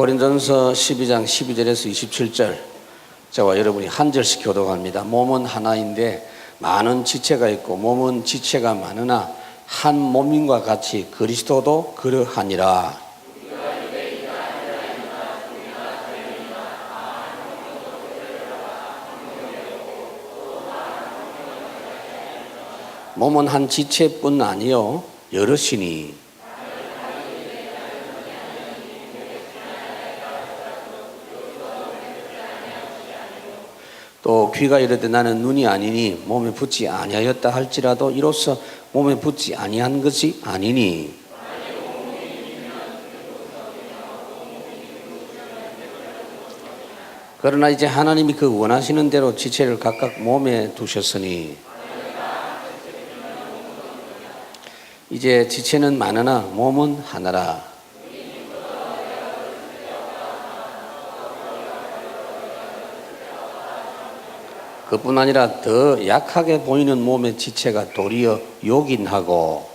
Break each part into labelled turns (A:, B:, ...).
A: 고린도전서 12장 12절에서 27절 저와 여러분이 한 절씩 교독합니다. 몸은 하나인데 많은 지체가 있고 몸은 지체가 많으나 한 몸인과 같이 그리스도도 그러하니라. 몸은 한 지체뿐 아니요 여럿이니 또 귀가 이르되 나는 눈이 아니니 몸에 붙지 아니하였다 할지라도 이로써 몸에 붙지 아니한 것이 아니니 그러나 이제 하나님이 그 원하시는 대로 지체를 각각 몸에 두셨으니 이제 지체는 많으나 몸은 하나라. 그뿐 아니라 더 약하게 보이는 몸의 지체가 도리어 요긴하고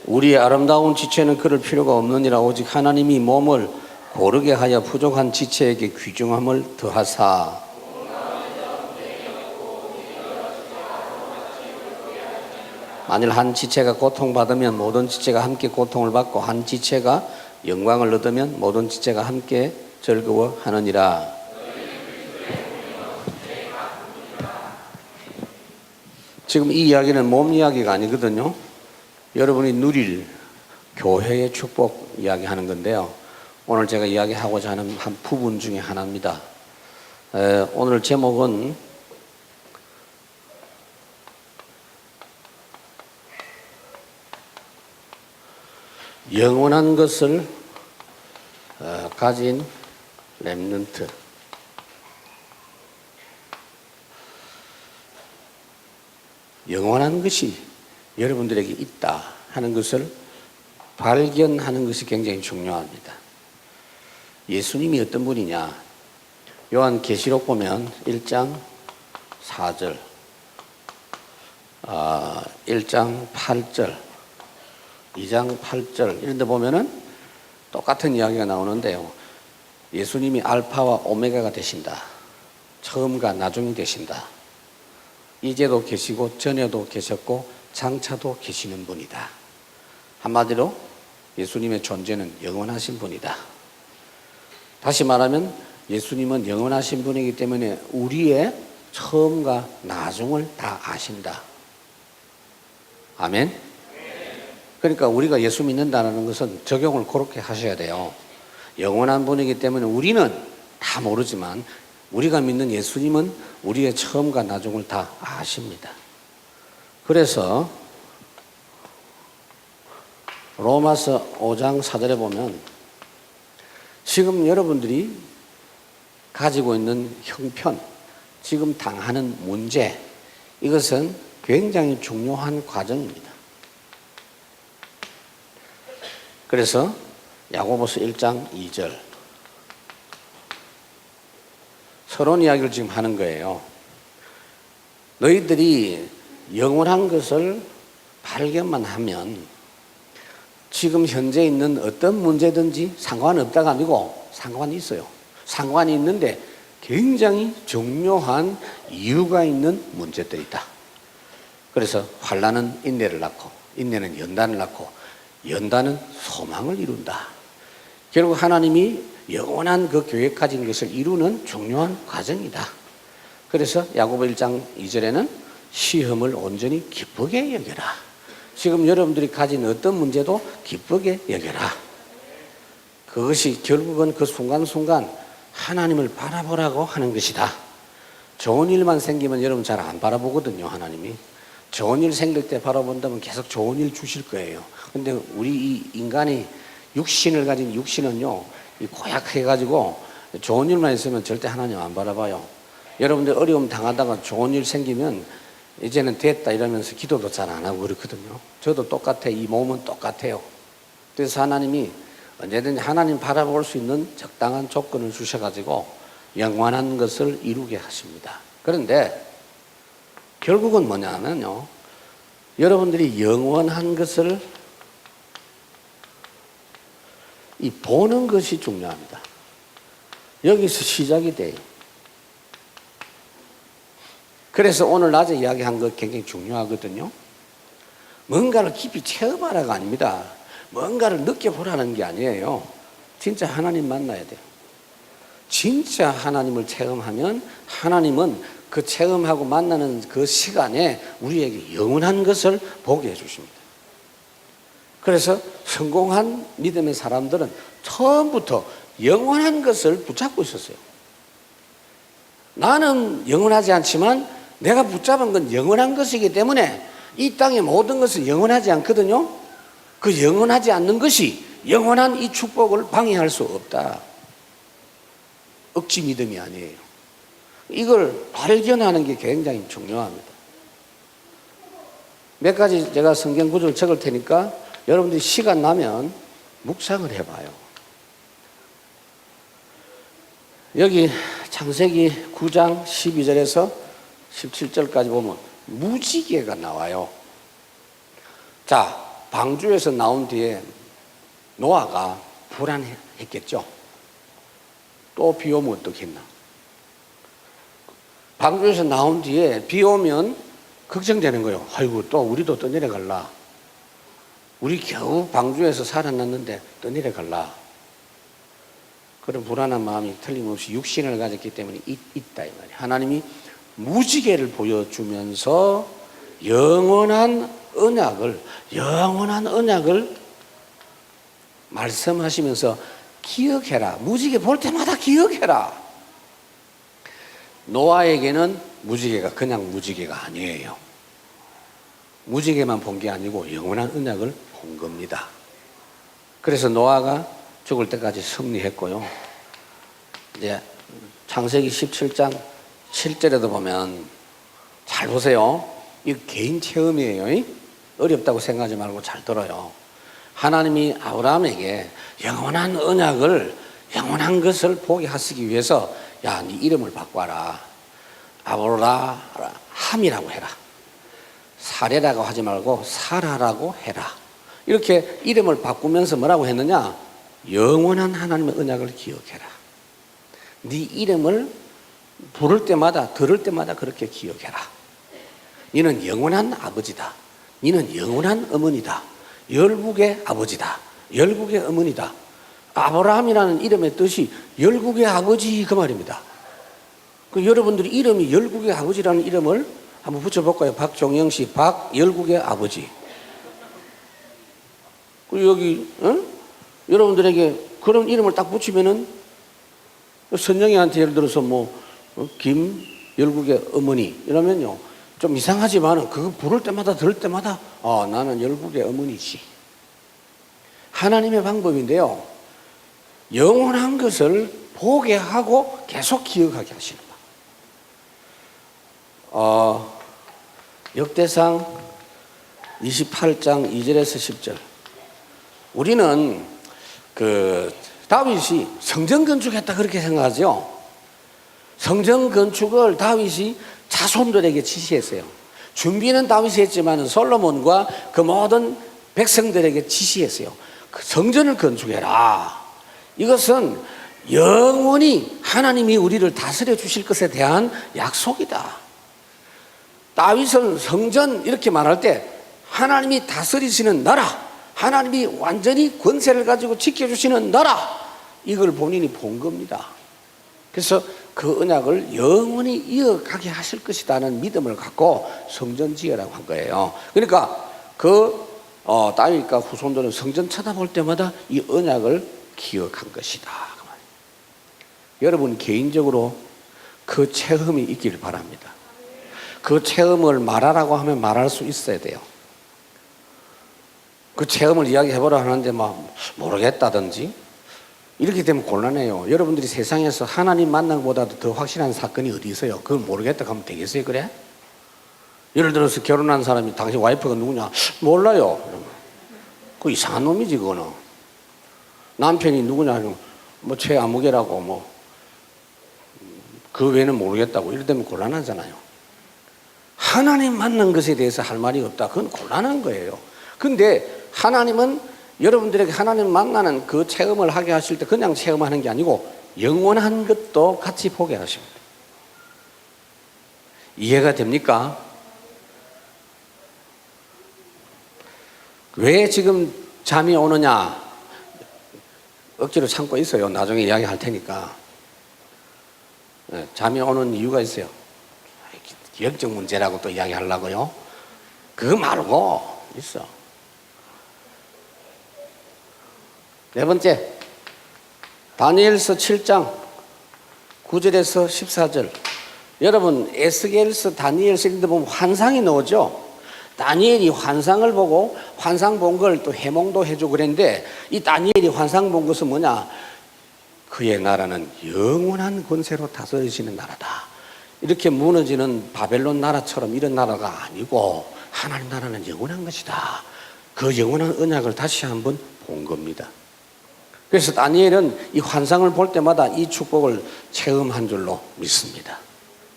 A: 우리의 아름다운 지체는 그럴 필요가 없느니라. 오직 하나님이 몸을 고르게 하여 부족한 지체에게 귀중함을 더하사 만일 한 지체가 고통받으면 모든 지체가 함께 고통을 받고 한 지체가 영광을 얻으면 모든 지체가 함께 즐거워하느니라. 지금 이 이야기는 몸 이야기가 아니거든요. 여러분이 누릴 교회의 축복 이야기하는 건데요. 오늘 제가 이야기하고자 하는 한 부분 중에 하나입니다. 오늘 제목은 영원한 것을 가진 렘넌트. 영원한 것이 여러분들에게 있다 하는 것을 발견하는 것이 굉장히 중요합니다. 예수님이 어떤 분이냐? 요한계시록 보면 1장 4절, 1장 8절, 2장 8절 이런 데 보면은 똑같은 이야기가 나오는데요. 예수님이 알파와 오메가가 되신다. 처음과 나중이 되신다. 이제도 계시고 전에도 계셨고 장차도 계시는 분이다. 한마디로 예수님의 존재는 영원하신 분이다. 다시 말하면 예수님은 영원하신 분이기 때문에 우리의 처음과 나중을 다 아신다. 아멘? 그러니까 우리가 예수 믿는다는 것은 적용을 그렇게 하셔야 돼요. 영원한 분이기 때문에 우리는 다 모르지만 우리가 믿는 예수님은 우리의 처음과 나중을 다 아십니다. 그래서 로마서 5장 4절에 보면 지금 여러분들이 가지고 있는 형편, 지금 당하는 문제, 이것은 굉장히 중요한 과정입니다. 그래서 야고보서 1장 2절 서론 이야기를 지금 하는 거예요. 너희들이 영원한 것을 발견만 하면 지금 현재 있는 어떤 문제든지 상관없다가 아니고 상관이 있어요. 상관이 있는데 굉장히 중요한 이유가 있는 문제들이다. 그래서 환난은 인내를 낳고 인내는 연단을 낳고 연단은 소망을 이룬다. 결국 하나님이 영원한 그 계획가진 것을 이루는 중요한 과정이다. 그래서 야고보 1장 2절에는 시험을 온전히 기쁘게 여겨라. 지금 여러분들이 가진 어떤 문제도 기쁘게 여겨라. 그것이 결국은 그 순간순간 하나님을 바라보라고 하는 것이다. 좋은 일만 생기면 여러분 잘 안 바라보거든요. 하나님이 좋은 일 생길 때 바라본다면 계속 좋은 일 주실 거예요. 근데 우리 이 인간이 육신을 가진 육신은요, 고약해가지고 좋은 일만 있으면 절대 하나님 안 바라봐요. 여러분들 어려움 당하다가 좋은 일 생기면 이제는 됐다 이러면서 기도도 잘 안 하고 그렇거든요. 저도 똑같아. 이 몸은 똑같아요. 그래서 하나님이 언제든지 하나님 바라볼 수 있는 적당한 조건을 주셔가지고 영원한 것을 이루게 하십니다. 그런데 결국은 뭐냐면요, 여러분들이 영원한 것을 보는 것이 중요합니다. 여기서 시작이 돼요. 그래서 오늘 낮에 이야기한 것 굉장히 중요하거든요. 뭔가를 깊이 체험하라가 아닙니다. 뭔가를 느껴보라는 게 아니에요. 진짜 하나님 만나야 돼요. 진짜 하나님을 체험하면 하나님은 그 체험하고 만나는 그 시간에 우리에게 영원한 것을 보게 해주십니다. 그래서 성공한 믿음의 사람들은 처음부터 영원한 것을 붙잡고 있었어요. 나는 영원하지 않지만 내가 붙잡은 건 영원한 것이기 때문에 이 땅의 모든 것은 영원하지 않거든요. 그 영원하지 않는 것이 영원한 이 축복을 방해할 수 없다. 억지 믿음이 아니에요. 이걸 발견하는 게 굉장히 중요합니다. 몇 가지 제가 성경 구절을 적을 테니까 여러분들이 시간 나면 묵상을 해봐요. 여기 창세기 9장 12절에서 17절까지 보면 무지개가 나와요. 자, 방주에서 나온 뒤에 노아가 불안했겠죠. 또 비 오면 어떻겠나. 방주에서 나온 뒤에 비 오면 걱정되는 거예요. 아이고, 또 우리도 떠내려갈라. 우리 겨우 방주에서 살아났는데 떠내려갈라. 그런 불안한 마음이 틀림없이 육신을 가졌기 때문에 있다 이 말이에요. 하나님이 무지개를 보여주면서 영원한 언약을 말씀하시면서 기억해라. 무지개 볼 때마다 기억해라. 노아에게는 무지개가 그냥 무지개가 아니에요. 무지개만 본 게 아니고 영원한 언약을 본 겁니다. 그래서 노아가 죽을 때까지 승리했고요. 이제 창세기 17장 7절에도 보면 잘 보세요. 이거 개인 체험이에요. 어렵다고 생각하지 말고 잘 들어요. 하나님이 아브라함에게 영원한 언약을, 영원한 것을 보게 하시기 위해서 야, 네 이름을 바꿔라. 아브라함이라고 해라. 사레라고 하지 말고 사라라고 해라. 이렇게 이름을 바꾸면서 뭐라고 했느냐? 영원한 하나님의 언약을 기억해라. 네 이름을 부를 때마다 들을 때마다 그렇게 기억해라. 너는 영원한 아버지다. 너는 영원한 어머니다. 열국의 아버지다. 열국의 어머니다. 아브라함이라는 이름의 뜻이 열국의 아버지 그 말입니다. 그 여러분들이 이름이 열국의 아버지라는 이름을 한번 붙여볼까요? 박종영 씨, 열국의 아버지. 그리고 여기 여러분들에게 그런 이름을 딱 붙이면은 선영이한테 예를 들어서 열국의 어머니 이러면요 좀 이상하지만은 그거 부를 때마다 들을 때마다 나는 열국의 어머니지. 하나님의 방법인데요. 영원한 것을 보게 하고 계속 기억하게 하시는 거. 역대상 28장 2절에서 10절. 우리는 다윗이 성전 건축했다 그렇게 생각하죠. 성전 건축을 다윗이 자손들에게 지시했어요. 준비는 다윗이 했지만 솔로몬과 그 모든 백성들에게 지시했어요. 그 성전을 건축해라. 이것은 영원히 하나님이 우리를 다스려 주실 것에 대한 약속이다. 다윗은 성전 이렇게 말할 때 하나님이 다스리시는 나라, 하나님이 완전히 권세를 가지고 지켜주시는 나라, 이걸 본인이 본 겁니다. 그래서 그 언약을 영원히 이어가게 하실 것이라는 믿음을 갖고 성전 지으라고 한 거예요. 그러니까 다윗과 후손들은 성전 쳐다볼 때마다 이 언약을 기억한 것이다. 여러분 개인적으로 그 체험이 있길 바랍니다. 그 체험을 말하라고 하면 말할 수 있어야 돼요. 그 체험을 이야기해보라 하는데 모르겠다든지 이렇게 되면 곤란해요. 여러분들이 세상에서 하나님 만난 것보다도 더 확실한 사건이 어디 있어요? 그걸 모르겠다 하면 되겠어요? 그래? 예를 들어서 결혼한 사람이 당신 와이프가 누구냐? 몰라요. 그 이상한 놈이지 그거는. 남편이 누구냐? 최아무개라고 그 외에는 모르겠다고 이럴 때면 곤란하잖아요. 하나님 만난 것에 대해서 할 말이 없다. 그건 곤란한 거예요. 근데 하나님은 여러분들에게 하나님 만나는 그 체험을 하게 하실 때 그냥 체험하는 게 아니고 영원한 것도 같이 보게 하십니다. 이해가 됩니까? 왜 지금 잠이 오느냐? 억지로 참고 있어요. 나중에 이야기할 테니까. 잠이 오는 이유가 있어요. 영적 문제라고 또 이야기하려고요. 그거 말고 있어. 네 번째, 다니엘서 7장 9절에서 14절. 여러분 에스겔서 다니엘서 이런 데 보면 환상이 나오죠. 다니엘이 환상을 보고 환상 본 걸 또 해몽도 해주고 그랬는데 이 다니엘이 환상 본 것은 뭐냐? 그의 나라는 영원한 권세로 다스려지는 나라다. 이렇게 무너지는 바벨론 나라처럼 이런 나라가 아니고 하나님 나라는 영원한 것이다. 그 영원한 언약을 다시 한번 본 겁니다. 그래서 다니엘은 이 환상을 볼 때마다 이 축복을 체험한 줄로 믿습니다.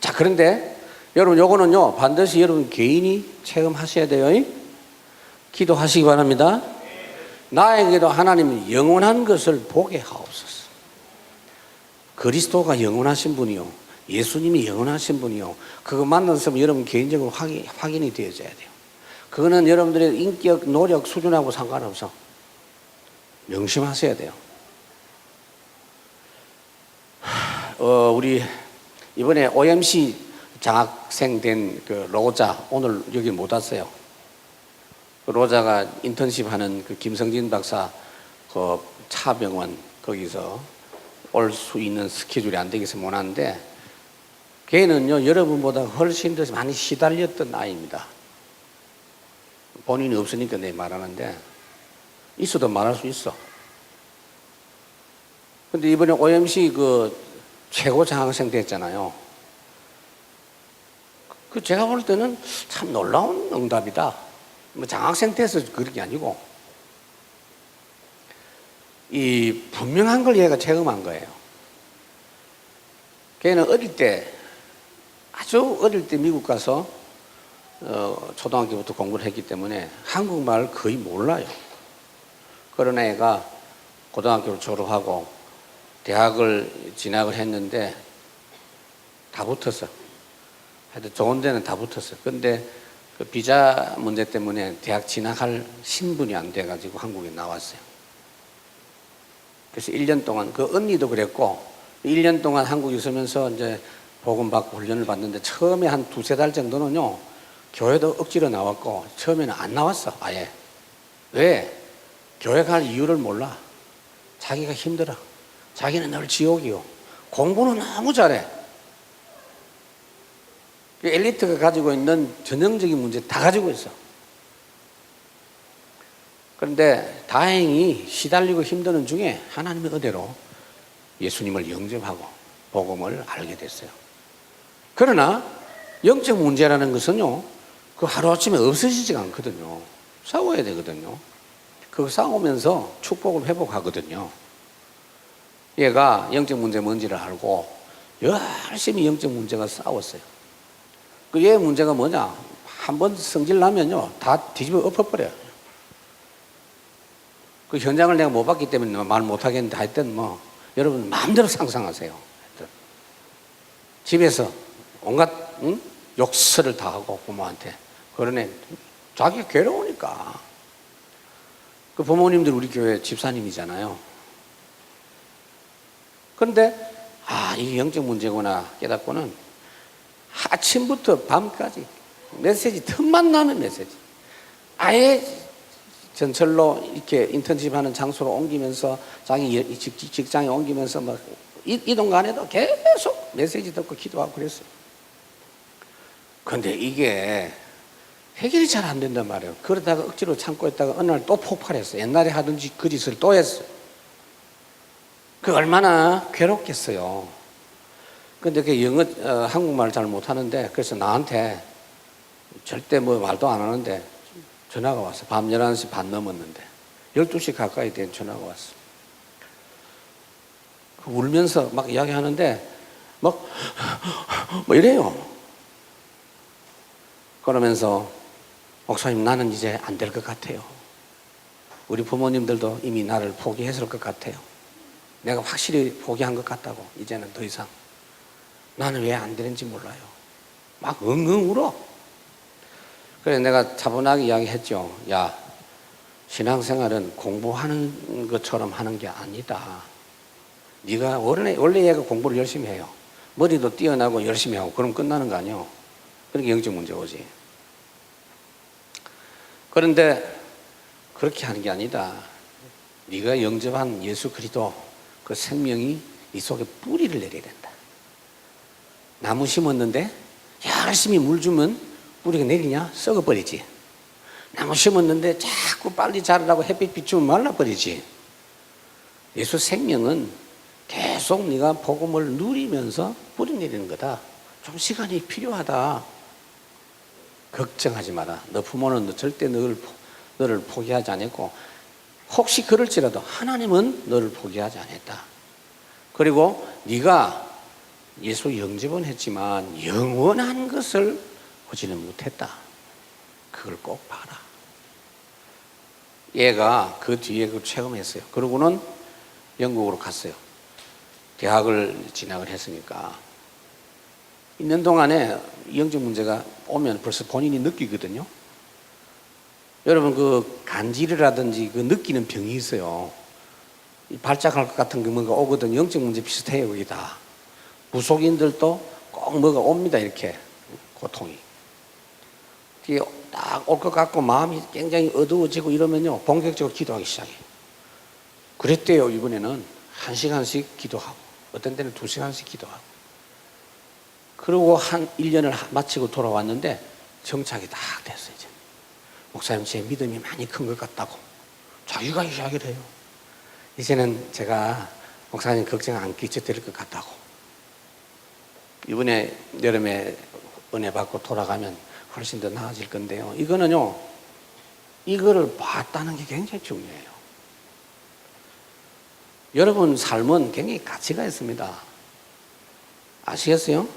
A: 자, 그런데 여러분 요거는요 반드시 여러분 개인이 체험하셔야 돼요. 기도하시기 바랍니다. 나에게도 하나님은 영원한 것을 보게 하옵소서. 그리스도가 영원하신 분이요, 예수님이 영원하신 분이요, 그거 만나서 여러분 개인적으로 확인이 되어져야 돼요. 그거는 여러분들의 인격, 노력 수준하고 상관없어. 명심하셔야 돼요. 우리 이번에 OMC 장학생 된 그 로자 오늘 여기 못 왔어요. 그 로자가 인턴십 하는 그 김성진 박사 그 차병원 거기서 올 수 있는 스케줄이 안 되겠어 못 왔는데, 걔는요 여러분보다 훨씬 더 많이 시달렸던 아이입니다. 본인이 없으니까 내 말하는데 있어도 말할 수 있어. 근데 이번에 OMC 그 최고 장학생 됐잖아요. 그 제가 볼 때는 참 놀라운 응답이다. 뭐 장학생 돼서 그런 게 아니고 이 분명한 걸 얘가 체험한 거예요. 걔는 어릴 때 아주 어릴 때 미국 가서 초등학교부터 공부를 했기 때문에 한국말을 거의 몰라요. 그런 애가 고등학교를 졸업하고 대학을 진학을 했는데 다 붙었어. 하여튼 좋은 데는 다 붙었어. 근데 그 비자 문제 때문에 대학 진학할 신분이 안 돼가지고 한국에 나왔어요. 그래서 1년 동안, 그 언니도 그랬고, 1년 동안 한국에 있으면서 이제 복음받고 훈련을 받는데 처음에 한 두세 달 정도는요, 교회도 억지로 나왔고, 처음에는 안 나왔어, 아예. 왜? 교회 갈 이유를 몰라. 자기가 힘들어. 자기는 늘 지옥이요. 공부는 너무 잘해. 엘리트가 가지고 있는 전형적인 문제 다 가지고 있어. 그런데 다행히 시달리고 힘드는 중에 하나님의 은혜로 예수님을 영접하고 복음을 알게 됐어요. 그러나 영적 문제라는 것은요, 그 하루아침에 없어지지가 않거든요. 싸워야 되거든요. 그거 싸우면서 축복을 회복하거든요. 얘가 영적 문제 뭔지를 알고 열심히 영적 문제가 싸웠어요. 그 얘 문제가 뭐냐? 한번 성질 나면요, 다 뒤집어 엎어버려요. 그 현장을 내가 못 봤기 때문에 말 못하겠는데 하여튼 뭐, 여러분 마음대로 상상하세요. 집에서 온갖 욕설을 다 하고 부모한테. 그러네. 자기가 괴로우니까. 그 부모님들 우리 교회 집사님이잖아요. 그런데 이게 영적 문제구나 깨닫고는 아침부터 밤까지 메시지 틈만 나는 메시지. 아예 전철로 이렇게 인턴십 하는 장소로 옮기면서 자기 직장에 옮기면서 막 이동 간에도 계속 메시지 듣고 기도하고 그랬어요. 그런데 이게 해결이 잘 안 된단 말이에요. 그러다가 억지로 참고 있다가 어느 날 또 폭발했어요. 옛날에 하던 그 짓을 또 했어요. 그 얼마나 괴롭겠어요. 근데 그 한국말 잘 못하는데, 그래서 나한테 절대 뭐 말도 안 하는데 전화가 왔어. 밤 11시 반 넘었는데 12시 가까이 된 전화가 왔어. 울면서 막 이야기하는데 막 뭐 이래요. 그러면서 목사님 나는 이제 안 될 것 같아요. 우리 부모님들도 이미 나를 포기했을 것 같아요. 내가 확실히 포기한 것 같다고. 이제는 더 이상 나는 왜 안 되는지 몰라요. 막 엉엉 울어. 그래서 내가 차분하게 이야기했죠. 야, 신앙생활은 공부하는 것처럼 하는 게 아니다. 네가 원래 얘가 공부를 열심히 해요. 머리도 뛰어나고 열심히 하고 그럼 끝나는 거 아니에요. 그러니까 영적 문제 오지. 그런데 그렇게 하는 게 아니다. 네가 영접한 예수 그리스도 그 생명이 네 속에 뿌리를 내려야 된다. 나무 심었는데 열심히 물 주면 뿌리가 내리냐? 썩어버리지. 나무 심었는데 자꾸 빨리 자라라고 햇빛 비추면 말라버리지. 예수 생명은 계속 네가 복음을 누리면서 뿌리 내리는 거다. 좀 시간이 필요하다. 걱정하지 마라. 너 부모는 절대 너를 포기하지 않았고 혹시 그럴지라도 하나님은 너를 포기하지 않았다. 그리고 네가 예수 영접은 했지만 영원한 것을 보지는 못했다. 그걸 꼭 봐라. 얘가 그 뒤에 그걸 체험했어요. 그러고는 영국으로 갔어요. 대학을 진학을 했으니까 있는 동안에 영적 문제가 오면 벌써 본인이 느끼거든요. 여러분 그 간질이라든지 그 느끼는 병이 있어요. 발작할 것 같은 게 뭔가 오거든. 영적 문제 비슷해요. 그게 다. 무속인들도 꼭 뭐가 옵니다. 이렇게 고통이. 뒤에 딱 올 것 같고 마음이 굉장히 어두워지고 이러면요 본격적으로 기도하기 시작해요. 그랬대요. 이번에는 1시간씩 기도하고 어떤 때는 2시간씩 기도하고 그러고 한 1년을 마치고 돌아왔는데 정착이 딱 됐어요. 이제. 목사님 제 믿음이 많이 큰 것 같다고 자기가 이야기를 해요. 이제는 제가 목사님 걱정 안 끼쳐도 될 것 같다고. 이번에 여름에 은혜 받고 돌아가면 훨씬 더 나아질 건데요. 이거는요, 이거를 봤다는 게 굉장히 중요해요. 여러분 삶은 굉장히 가치가 있습니다. 아시겠어요?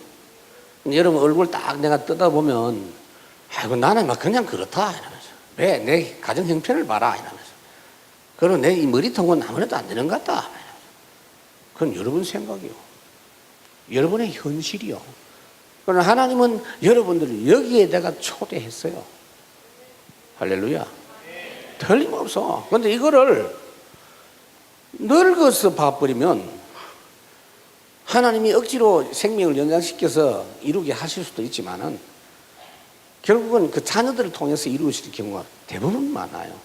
A: 여러분 얼굴 딱 내가 뜯어보면 아이고 나는 막 그냥 그렇다 이러면서 왜 내 가정 형편을 봐라 이러면서 그리고 내 이 머리통은 아무래도 안 되는 것 같다. 그건 여러분 생각이요. 여러분의 현실이요. 그러나 하나님은 여러분들을 여기에 내가 초대했어요. 할렐루야. 틀림없어. 그런데 이거를 늙어서 봐버리면 하나님이 억지로 생명을 연장시켜서 이루게 하실 수도 있지만은 결국은 그 자녀들을 통해서 이루어질 경우가 대부분 많아요.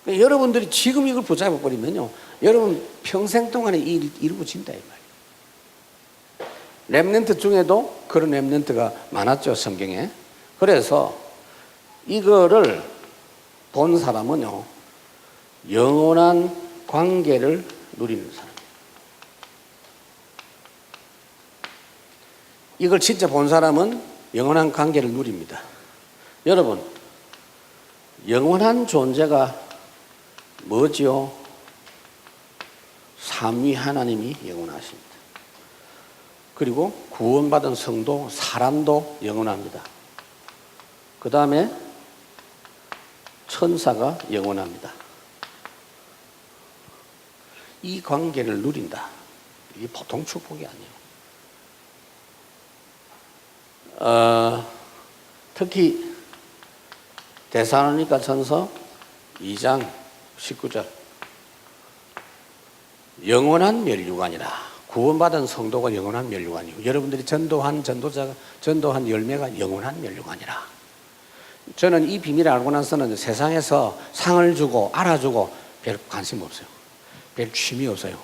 A: 그러니까 여러분들이 지금 이걸 붙잡아버리면요, 여러분 평생 동안에 이루어진다 이 말이에요. 렘넌트 중에도 그런 렘넌트가 많았죠, 성경에. 그래서 이거를 본 사람은요, 영원한 관계를 누리는 사람. 이걸 진짜 본 사람은 영원한 관계를 누립니다. 여러분, 영원한 존재가 뭐지요? 삼위 하나님이 영원하십니다. 그리고 구원받은 성도, 사람도 영원합니다. 그 다음에 천사가 영원합니다. 이 관계를 누린다. 이게 보통 축복이 아니에요. 특히 데살로니가 전서 2장 19절 영원한 멸류관이라. 구원받은 성도가 영원한 멸류관이고 여러분들이 전도한 열매가 영원한 멸류관이라. 저는 이 비밀을 알고 나서는 세상에서 상을 주고 알아주고 별 관심 없어요. 별 취미 없어요.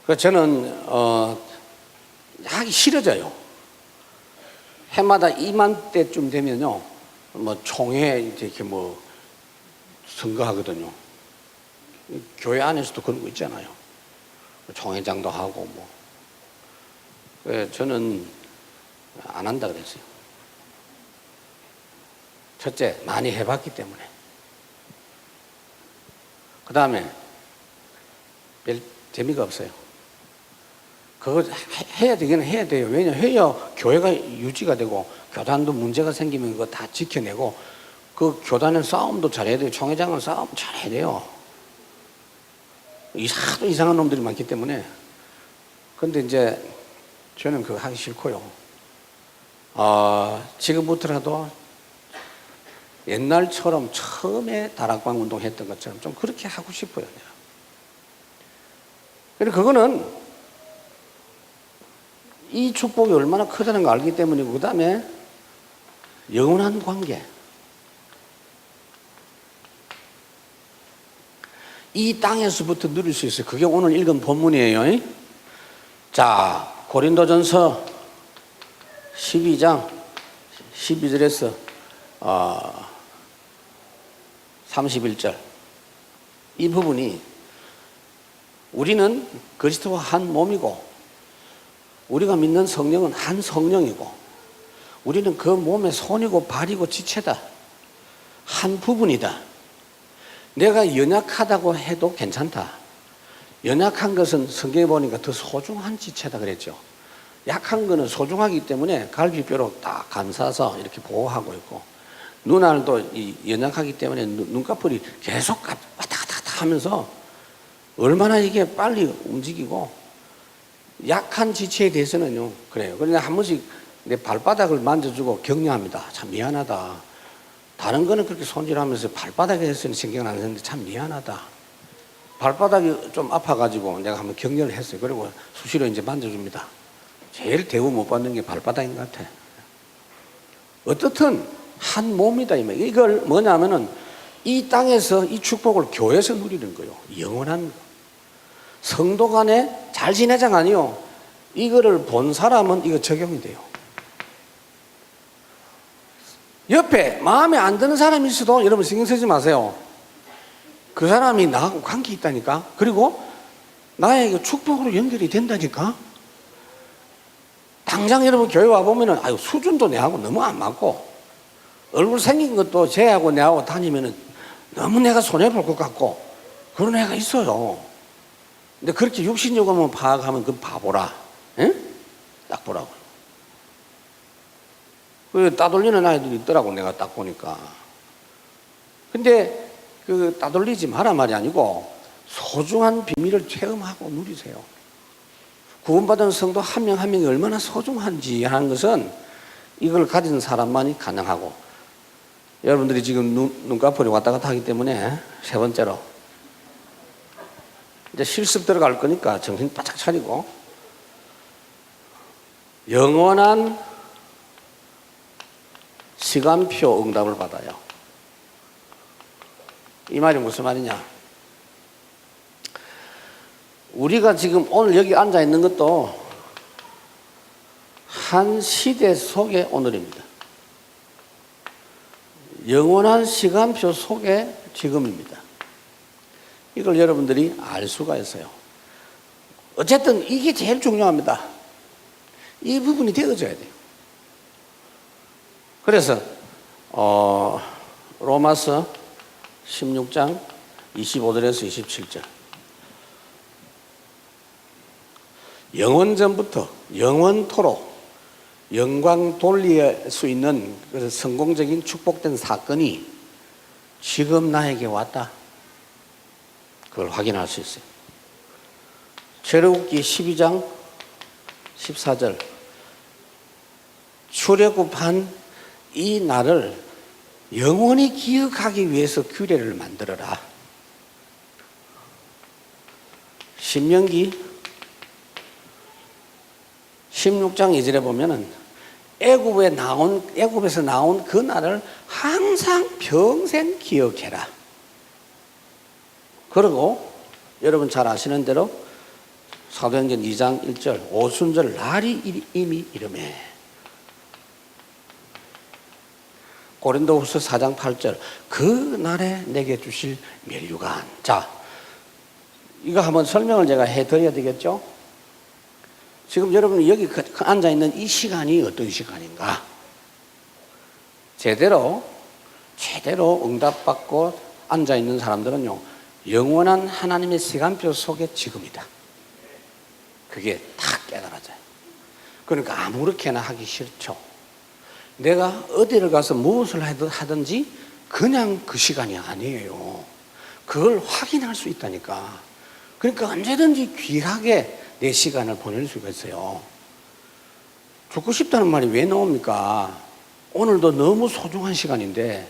A: 그래서 저는 하기 싫어져요. 해마다 이맘때쯤 되면요, 뭐 총회 이렇게 뭐 선거하거든요. 교회 안에서도 그런 거 있잖아요. 총회장도 하고 뭐. 그래서 저는 안 한다 그랬어요. 첫째, 많이 해봤기 때문에. 그 다음에 별 재미가 없어요. 그거 해야 되긴 해야 돼요. 왜냐 해야 교회가 유지가 되고 교단도 문제가 생기면 그거 다 지켜내고 그 교단은 싸움도 잘해야 돼요. 총회장은 싸움 잘해야 돼요. 하도 이상한 놈들이 많기 때문에. 근데 이제 저는 그거 하기 싫고요. 지금부터라도 옛날처럼 처음에 다락방 운동 했던 것처럼 좀 그렇게 하고 싶어요. 그래서 그거는 이 축복이 얼마나 크다는 걸 알기 때문이고, 그 다음에 영원한 관계. 이 땅에서부터 누릴 수 있어요. 그게 오늘 읽은 본문이에요. 자, 고린도전서 12장 12절에서 31절. 이 부분이 우리는 그리스도와 한 몸이고 우리가 믿는 성령은 한 성령이고 우리는 그 몸의 손이고 발이고 지체다. 한 부분이다. 내가 연약하다고 해도 괜찮다. 연약한 것은 성경에 보니까 더 소중한 지체다 그랬죠. 약한 거는 소중하기 때문에 갈비뼈로 딱 감싸서 이렇게 보호하고 있고, 눈알도 연약하기 때문에 눈꺼풀이 계속 왔다 갔다 하면서 얼마나 이게 빨리 움직이고, 약한 지체에 대해서는요 그래요. 그러나 한 번씩 내 발바닥을 만져주고 격려합니다. 참 미안하다. 다른 거는 그렇게 손질하면서 발바닥에 대해서는 신경을 안 쓰는데 참 미안하다. 발바닥이 좀 아파가지고 내가 한번 격려를 했어요. 그리고 수시로 이제 만져줍니다. 제일 대우 못 받는 게 발바닥인 것 같아. 어떻든 한 몸이다. 이걸 뭐냐면은 이 땅에서 이 축복을 교회에서 누리는 거예요. 영원한 거. 성도 간에 잘 지내자가 아니요. 이거를 본 사람은 이거 적용이 돼요. 옆에 마음에 안 드는 사람이 있어도 여러분 신경 쓰지 마세요. 그 사람이 나하고 관계 있다니까. 그리고 나의 축복으로 연결이 된다니까. 당장 여러분 교회 와보면은 수준도 내하고 너무 안 맞고 얼굴 생긴 것도 쟤하고 내하고 다니면은 너무 내가 손해볼 것 같고 그런 애가 있어요. 근데 그렇게 육신적으로만 파악하면 그 바보라. 응? 딱 보라고. 그 따돌리는 아이들이 있더라고, 내가 딱 보니까. 근데 그 따돌리지 마라 말이 아니고 소중한 비밀을 체험하고 누리세요. 구원받은 성도 한 명 한 명이 얼마나 소중한지 하는 것은 이걸 가진 사람만이 가능하고, 여러분들이 지금 눈꺼풀이 왔다 갔다 하기 때문에 세 번째로 이제 실습 들어갈 거니까 정신 바짝 차리고, 영원한 시간표 응답을 받아요. 이 말이 무슨 말이냐? 우리가 지금 오늘 여기 앉아 있는 것도 한 시대 속의 오늘입니다. 영원한 시간표 속의 지금입니다. 이걸 여러분들이 알 수가 있어요. 어쨌든 이게 제일 중요합니다. 이 부분이 되어져야 돼요. 그래서 로마서 16장 25절에서 27절. 영원전부터 영원토록 영광 돌릴 수 있는 성공적인 축복된 사건이 지금 나에게 왔다. 그걸 확인할 수 있어요. 출애굽기 12장 14절. 출애굽한 이 날을 영원히 기억하기 위해서 규례를 만들어라. 신명기 16장 2절에 보면은 애굽에서 나온 그 날을 항상 평생 기억해라. 그리고 여러분 잘 아시는 대로 사도행전 2장 1절 오순절 날이 이미 이르매. 고린도후서 4장 8절 그 날에 내게 주실 면류관. 자, 이거 한번 설명을 제가 해드려야 되겠죠? 지금 여러분이 여기 앉아있는 이 시간이 어떤 시간인가? 제대로 응답받고 앉아있는 사람들은요 영원한 하나님의 시간표 속에 지금이다. 그게 탁 깨달아져요. 그러니까 아무렇게나 하기 싫죠. 내가 어디를 가서 무엇을 하든지 그냥 그 시간이 아니에요. 그걸 확인할 수 있다니까. 그러니까 언제든지 귀하게 내 시간을 보낼 수가 있어요. 죽고 싶다는 말이 왜 나옵니까? 오늘도 너무 소중한 시간인데,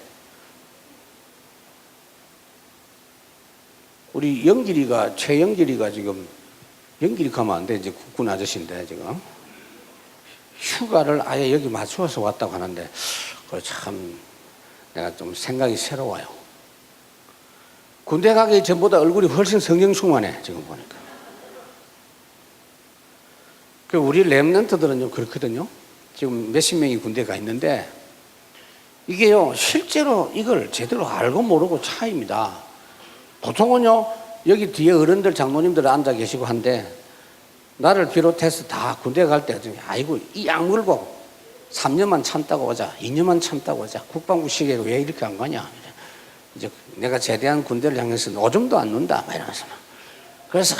A: 우리 최영길이가 지금, 영길이 가면 안 돼. 이제 국군 아저씨인데, 지금. 휴가를 아예 여기 맞추어서 왔다고 하는데, 그거 참, 내가 좀 생각이 새로워요. 군대 가기 전보다 얼굴이 훨씬 성경충만해, 지금 보니까. 우리 랩런트들은요, 그렇거든요. 지금 몇십 명이 군대 가 있는데, 이게요, 실제로 이걸 제대로 알고 모르고 차이입니다. 보통은요, 여기 뒤에 어른들, 장로님들 앉아 계시고 한데, 나를 비롯해서 다 군대 갈 때, 아이고, 이 악물고 3년만 참다고 오자, 2년만 참다고 오자, 국방부 시계가 왜 이렇게 안 가냐. 이제 내가 제대한 군대를 향해서 오줌도 안 눈다, 막 이러면서. 그래서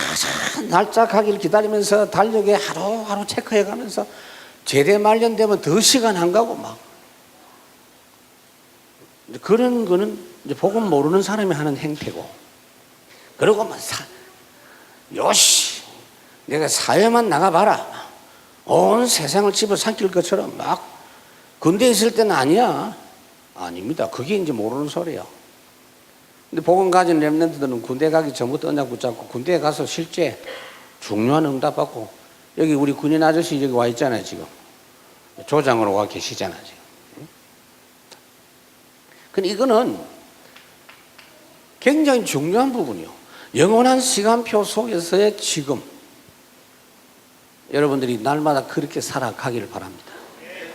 A: 날짜 가기를 기다리면서 달력에 하루하루 체크해 가면서 제대 말년되면 더 시간 안 가고 막. 그런 거는 이제 복음 모르는 사람이 하는 행태고. 그러고 막 요시, 내가 사회만 나가봐라. 온 세상을 집어삼킬 것처럼 막. 군대에 있을 때는 아니야. 아닙니다. 그게 이제 모르는 소리야. 근데 복음 가진 렘넌트들은 군대 가기 전부터 언약 붙잡고 군대에 가서 실제 중요한 응답받고, 여기 우리 군인 아저씨 여기 와 있잖아요, 지금. 조장으로 와 계시잖아요, 지금. 근데 이거는 굉장히 중요한 부분이요. 영원한 시간표 속에서의 지금. 여러분들이 날마다 그렇게 살아가기를 바랍니다.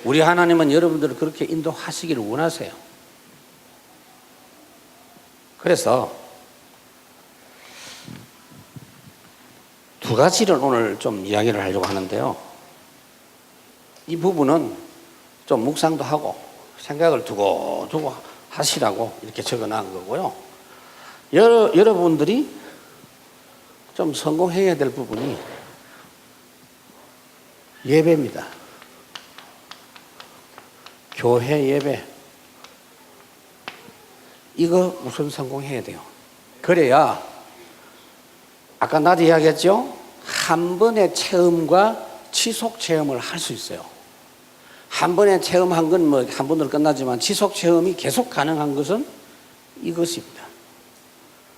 A: 우리 하나님은 여러분들을 그렇게 인도하시기를 원하세요. 그래서 두 가지를 오늘 좀 이야기를 하려고 하는데요. 이 부분은 좀 묵상도 하고 생각을 두고 하시라고 이렇게 적어놓은 거고요. 여러분들이 좀 성공해야 될 부분이 예배입니다. 교회 예배. 이거 우선 성공해야 돼요. 그래야 아까 낮에 이야기했죠? 한 번의 체험과 지속 체험을 할 수 있어요. 한 번에 체험한 건 뭐 한 번으로 끝나지만 지속 체험이 계속 가능한 것은 이것입니다.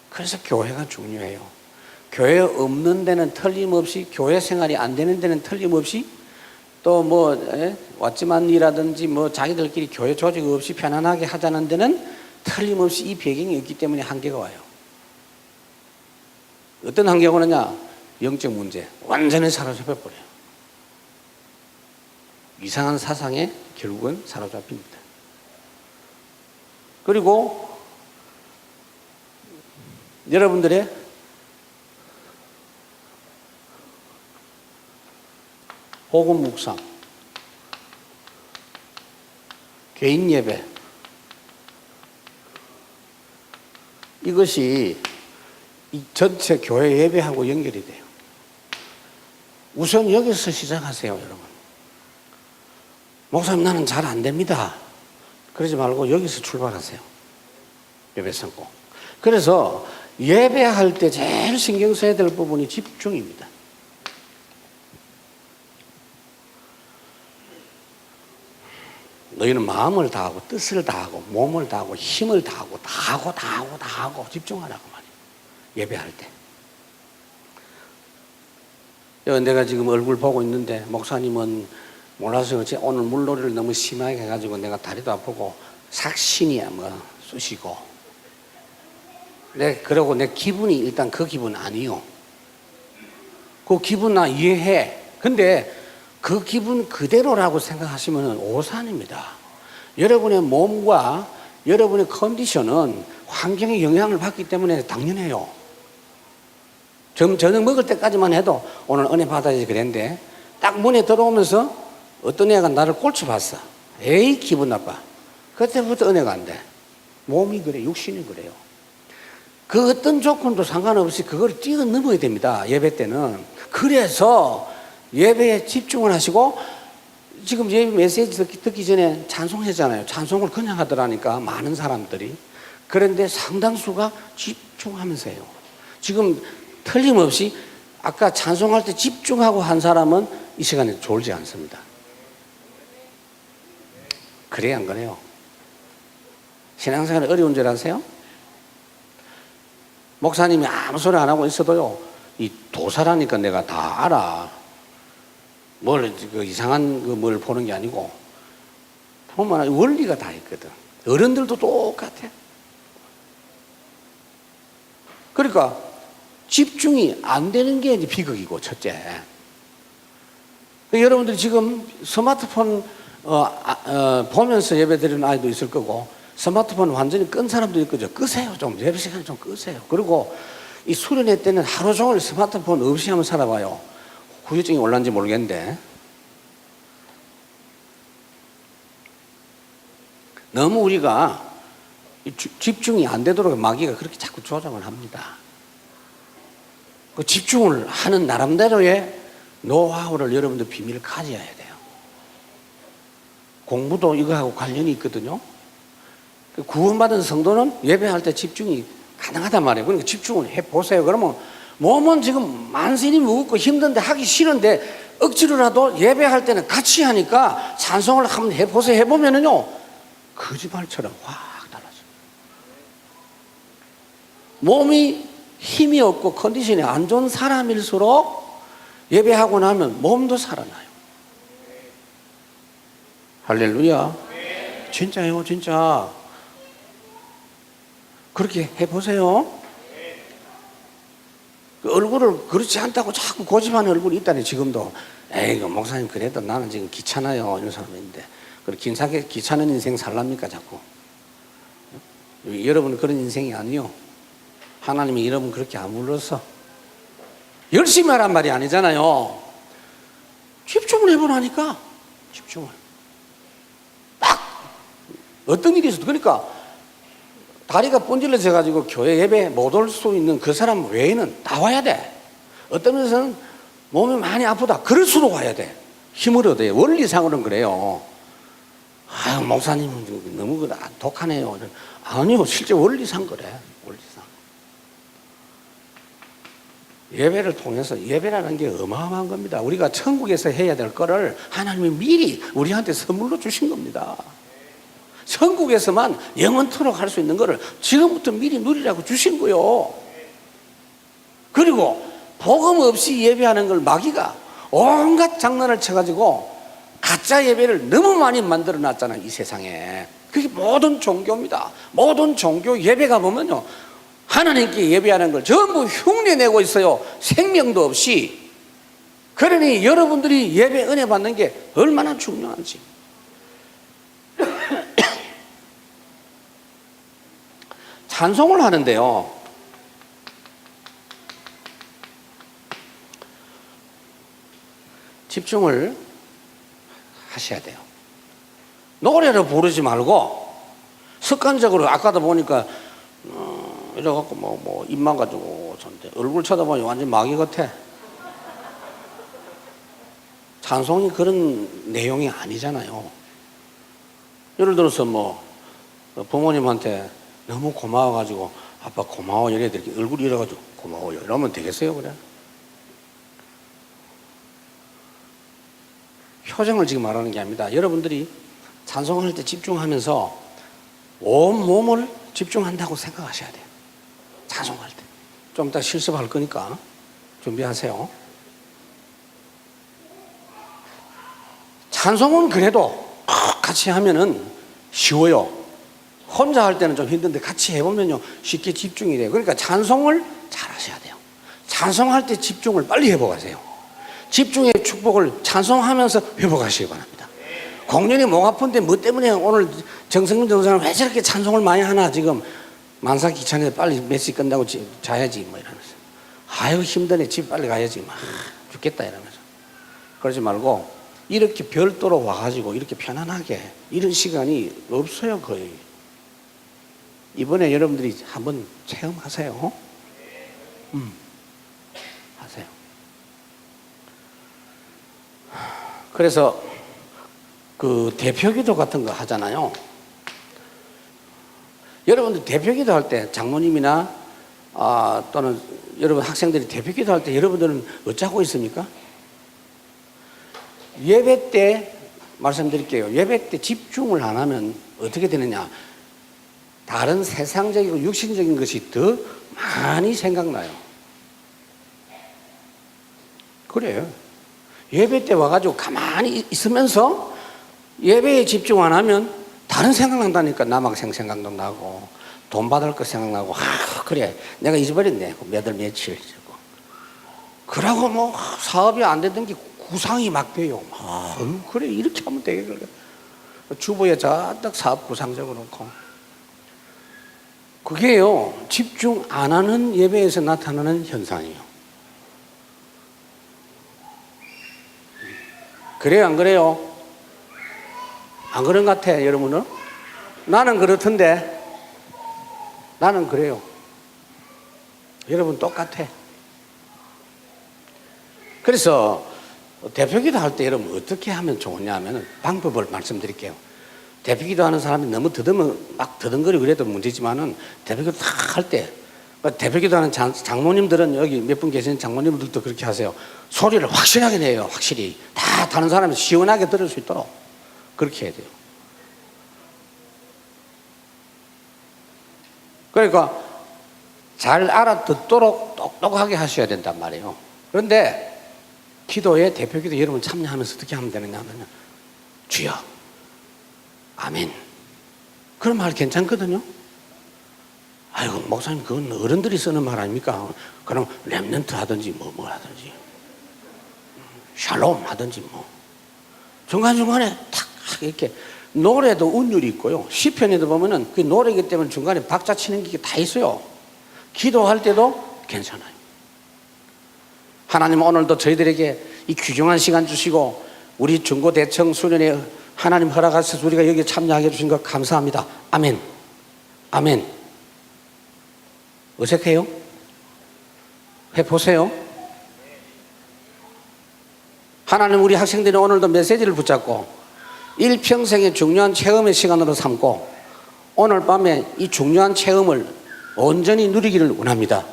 A: 그래서 교회가 중요해요. 교회 없는 데는 틀림없이, 교회 생활이 안 되는 데는 틀림없이, 또 뭐 왔지만이라든지 뭐 자기들끼리 교회 조직 없이 편안하게 하자는 데는 틀림없이 이 배경이 있기 때문에 한계가 와요. 어떤 한계가 오느냐? 영적 문제. 완전히 사로잡혀버려요. 이상한 사상에 결국은 사로잡힙니다. 그리고 여러분들의 복음 묵상, 개인 예배, 이것이 이 전체 교회 예배하고 연결이 돼요. 우선 여기서 시작하세요, 여러분. 목사님, 나는 잘 안 됩니다. 그러지 말고 여기서 출발하세요. 예배 성공. 그래서 예배할 때 제일 신경 써야 될 부분이 집중입니다. 너희는 마음을 다하고 뜻을 다하고 몸을 다하고 힘을 다하고 다 하고 집중하라고 말이에요. 예배할 때. 내가 지금 얼굴 보고 있는데 목사님은 몰라서 오늘 물놀이를 너무 심하게 해가지고 내가 다리도 아프고 삭신이야 뭐 쑤시고. 그러고 내 기분이 일단 그 기분 아니요. 그 기분 나 이해해. 근데 그 기분 그대로라고 생각하시면 오산입니다. 여러분의 몸과 여러분의 컨디션은 환경의 영향을 받기 때문에 당연해요. 저녁 먹을 때까지만 해도 오늘 은혜 받아야지 그랬는데 딱 문에 들어오면서 어떤 애가 나를 꼴찌 봤어. 에이 기분 나빠. 그때부터 은혜가 안 돼. 몸이 그래, 육신이 그래요. 그 어떤 조건도 상관없이 그걸 뛰어넘어야 됩니다. 예배 때는. 그래서 예배에 집중을 하시고, 지금 예배 메시지 듣기 전에 찬송했잖아요. 찬송을 그냥 하더라니까, 많은 사람들이. 그런데 상당수가 집중하면서 해요. 지금 틀림없이 아까 찬송할 때 집중하고 한 사람은 이 시간에 졸지 않습니다. 그래야 안 그래요? 신앙생활 어려운 줄 아세요? 목사님이 아무 소리 안 하고 있어도요, 이 도사라니까 내가 다 알아. 이상한 뭘 보는 게 아니고, 보면 원리가 다 있거든. 어른들도 똑같아. 그러니까 집중이 안 되는 게 이제 비극이고, 첫째. 여러분들이 지금 스마트폰 보면서 예배 드리는 아이도 있을 거고, 스마트폰 완전히 끈 사람도 있거든요. 끄세요. 좀 예배 시간 좀 끄세요. 그리고 이 수련회 때는 하루 종일 스마트폰 없이 한번 살아봐요. 후유증이 올라는지 모르겠는데, 너무 우리가 집중이 안 되도록 마귀가 그렇게 자꾸 조정을 합니다. 그 집중을 하는 나름대로의 노하우를 여러분들 비밀을 가져야 돼요. 공부도 이거하고 관련이 있거든요. 구원받은 성도는 예배할 때 집중이 가능하단 말이에요. 그러니까 집중을 해보세요. 그러면 몸은 지금 만신이 무겁고 힘든데, 하기 싫은데 억지로라도 예배할 때는 같이 하니까 찬송을 한번 해보세요. 해보면은요, 거짓말처럼 확 달라져요. 몸이 힘이 없고 컨디션이 안 좋은 사람일수록 예배하고 나면 몸도 살아나요. 할렐루야. 진짜요, 진짜. 그렇게 해보세요. 얼굴을 그렇지 않다고 자꾸 고집하는 얼굴이 있다니, 지금도. 에이, 목사님, 그래도 나는 지금 귀찮아요. 이런 사람인데. 그렇게 귀찮은 인생 살랍니까, 자꾸? 여러분은 그런 인생이 아니요. 하나님이 여러분 그렇게 안 불러서. 열심히 하란 말이 아니잖아요. 집중을 해보라니까. 집중을. 딱! 어떤 일이 있어도. 그러니까 다리가 번질러져가지고 교회 예배 못 올 수 있는 그 사람 외에는 다 와야 돼. 어떤 면에서는 몸이 많이 아프다. 그럴수록 와야 돼. 힘을 얻어야. 원리상으로는 그래요. 아유, 목사님 너무 독하네요. 아니요, 실제 원리상 그래. 원리상. 예배를 통해서, 예배라는 게 어마어마한 겁니다. 우리가 천국에서 해야 될 거를 하나님이 미리 우리한테 선물로 주신 겁니다. 천국에서만 영원토록 할 수 있는 거를 지금부터 미리 누리라고 주신 거요. 그리고 복음 없이 예배하는 걸 마귀가 온갖 장난을 쳐가지고 가짜 예배를 너무 많이 만들어 놨잖아요, 이 세상에. 그게 모든 종교입니다. 모든 종교 예배가 보면요, 하나님께 예배하는 걸 전부 흉내내고 있어요. 생명도 없이. 그러니 여러분들이 예배 은혜 받는 게 얼마나 중요한지. 찬송을 하는데요, 집중을 하셔야 돼요. 노래를 부르지 말고 습관적으로, 아까도 보니까 이래갖고 뭐 입만 가지고 얼굴 쳐다보니 완전 마귀 같아. 찬송이 그런 내용이 아니잖아요. 예를 들어서 뭐 부모님한테 너무 고마워가지고 아빠 고마워 이래야 돼. 얼굴이 이래가지고 고마워요 이러면 되겠어요? 그래? 표정을 지금 말하는 게 아닙니다. 여러분들이 찬송할 때 집중하면서 온 몸을 집중한다고 생각하셔야 돼요. 찬송할 때. 좀 이따 실습할 거니까 준비하세요. 찬송은 그래도 같이 하면은 쉬워요. 혼자 할 때는 좀 힘든데 같이 해보면요, 쉽게 집중이 돼요. 그러니까 찬송을 잘 하셔야 돼요. 찬송할 때 집중을 빨리 회복하세요. 집중의 축복을 찬송하면서 회복하시기 바랍니다. 공연이 목 아픈데 뭐 때문에 오늘 정성민 전사는 왜 저렇게 찬송을 많이 하나, 지금 만사 귀찮은데 빨리 메시지 끝나고 자야지 뭐 이러면서, 아유 힘드네, 집 빨리 가야지 막 죽겠다 이러면서. 그러지 말고 이렇게 별도로 와가지고 이렇게 편안하게, 이런 시간이 없어요 거의. 이번에 여러분들이 한번 체험하세요. 하세요. 그래서 그 대표기도 같은 거 하잖아요. 여러분들 대표기도 할 때 장모님이나 또는 여러분 학생들이 대표기도 할 때 여러분들은 어쩌고 있습니까? 예배 때 말씀드릴게요. 예배 때 집중을 안 하면 어떻게 되느냐? 다른 세상적이고 육신적인 것이 더 많이 생각나요. 그래요. 예배 때 와가지고 가만히 있으면서 예배에 집중 안 하면 다른 생각난다니까. 남학생 생각도 나고 돈 받을 거 생각나고 그래 내가 잊어버렸네 몇 월 며칠 그러고 뭐 사업이 안 되던 게 구상이 막 돼요. 그래 이렇게 하면 되겠네. 주보에 딱 사업 구상 적어놓고. 그게요 집중 안 하는 예배에서 나타나는 현상이에요. 그래요 안 그래요? 안 그런 것 같아 여러분은? 나는 그렇던데. 나는 그래요. 여러분 똑같아. 그래서 대표기도 할 때 여러분 어떻게 하면 좋으냐 하면 방법을 말씀드릴게요. 대표기도 하는 사람이 너무 막 더듬거리고 그래도 문제지만은 대표기도 딱 할 때 대표기도 하는 장모님들은 여기 몇 분 계시는 장모님들도 그렇게 하세요. 소리를 확실하게 내요. 확실히 다 다른 사람이 시원하게 들을 수 있도록 그렇게 해야 돼요. 그러니까 잘 알아듣도록 똑똑하게 하셔야 된단 말이에요. 그런데 기도에 대표기도 여러분 참여하면서 어떻게 하면 되느냐 하면 주여 아멘 그런 말 괜찮거든요. 아이고 목사님 그건 어른들이 쓰는 말 아닙니까? 그럼 렘넌트 하든지 뭐 하든지 샬롬 하든지 뭐 중간중간에 탁 이렇게 노래도 운율이 있고요. 시편에도 보면은 그 노래이기 때문에 중간에 박자 치는 게 다 있어요. 기도할 때도 괜찮아요. 하나님 오늘도 저희들에게 이 귀중한 시간 주시고 우리 중고대청 수련회 하나님 허락하셔서 우리가 여기에 참여하게 해주신 것 감사합니다. 아멘. 아멘. 어색해요? 해보세요. 하나님 우리 학생들이 오늘도 메시지를 붙잡고 일평생의 중요한 체험의 시간으로 삼고 오늘 밤에 이 중요한 체험을 온전히 누리기를 원합니다.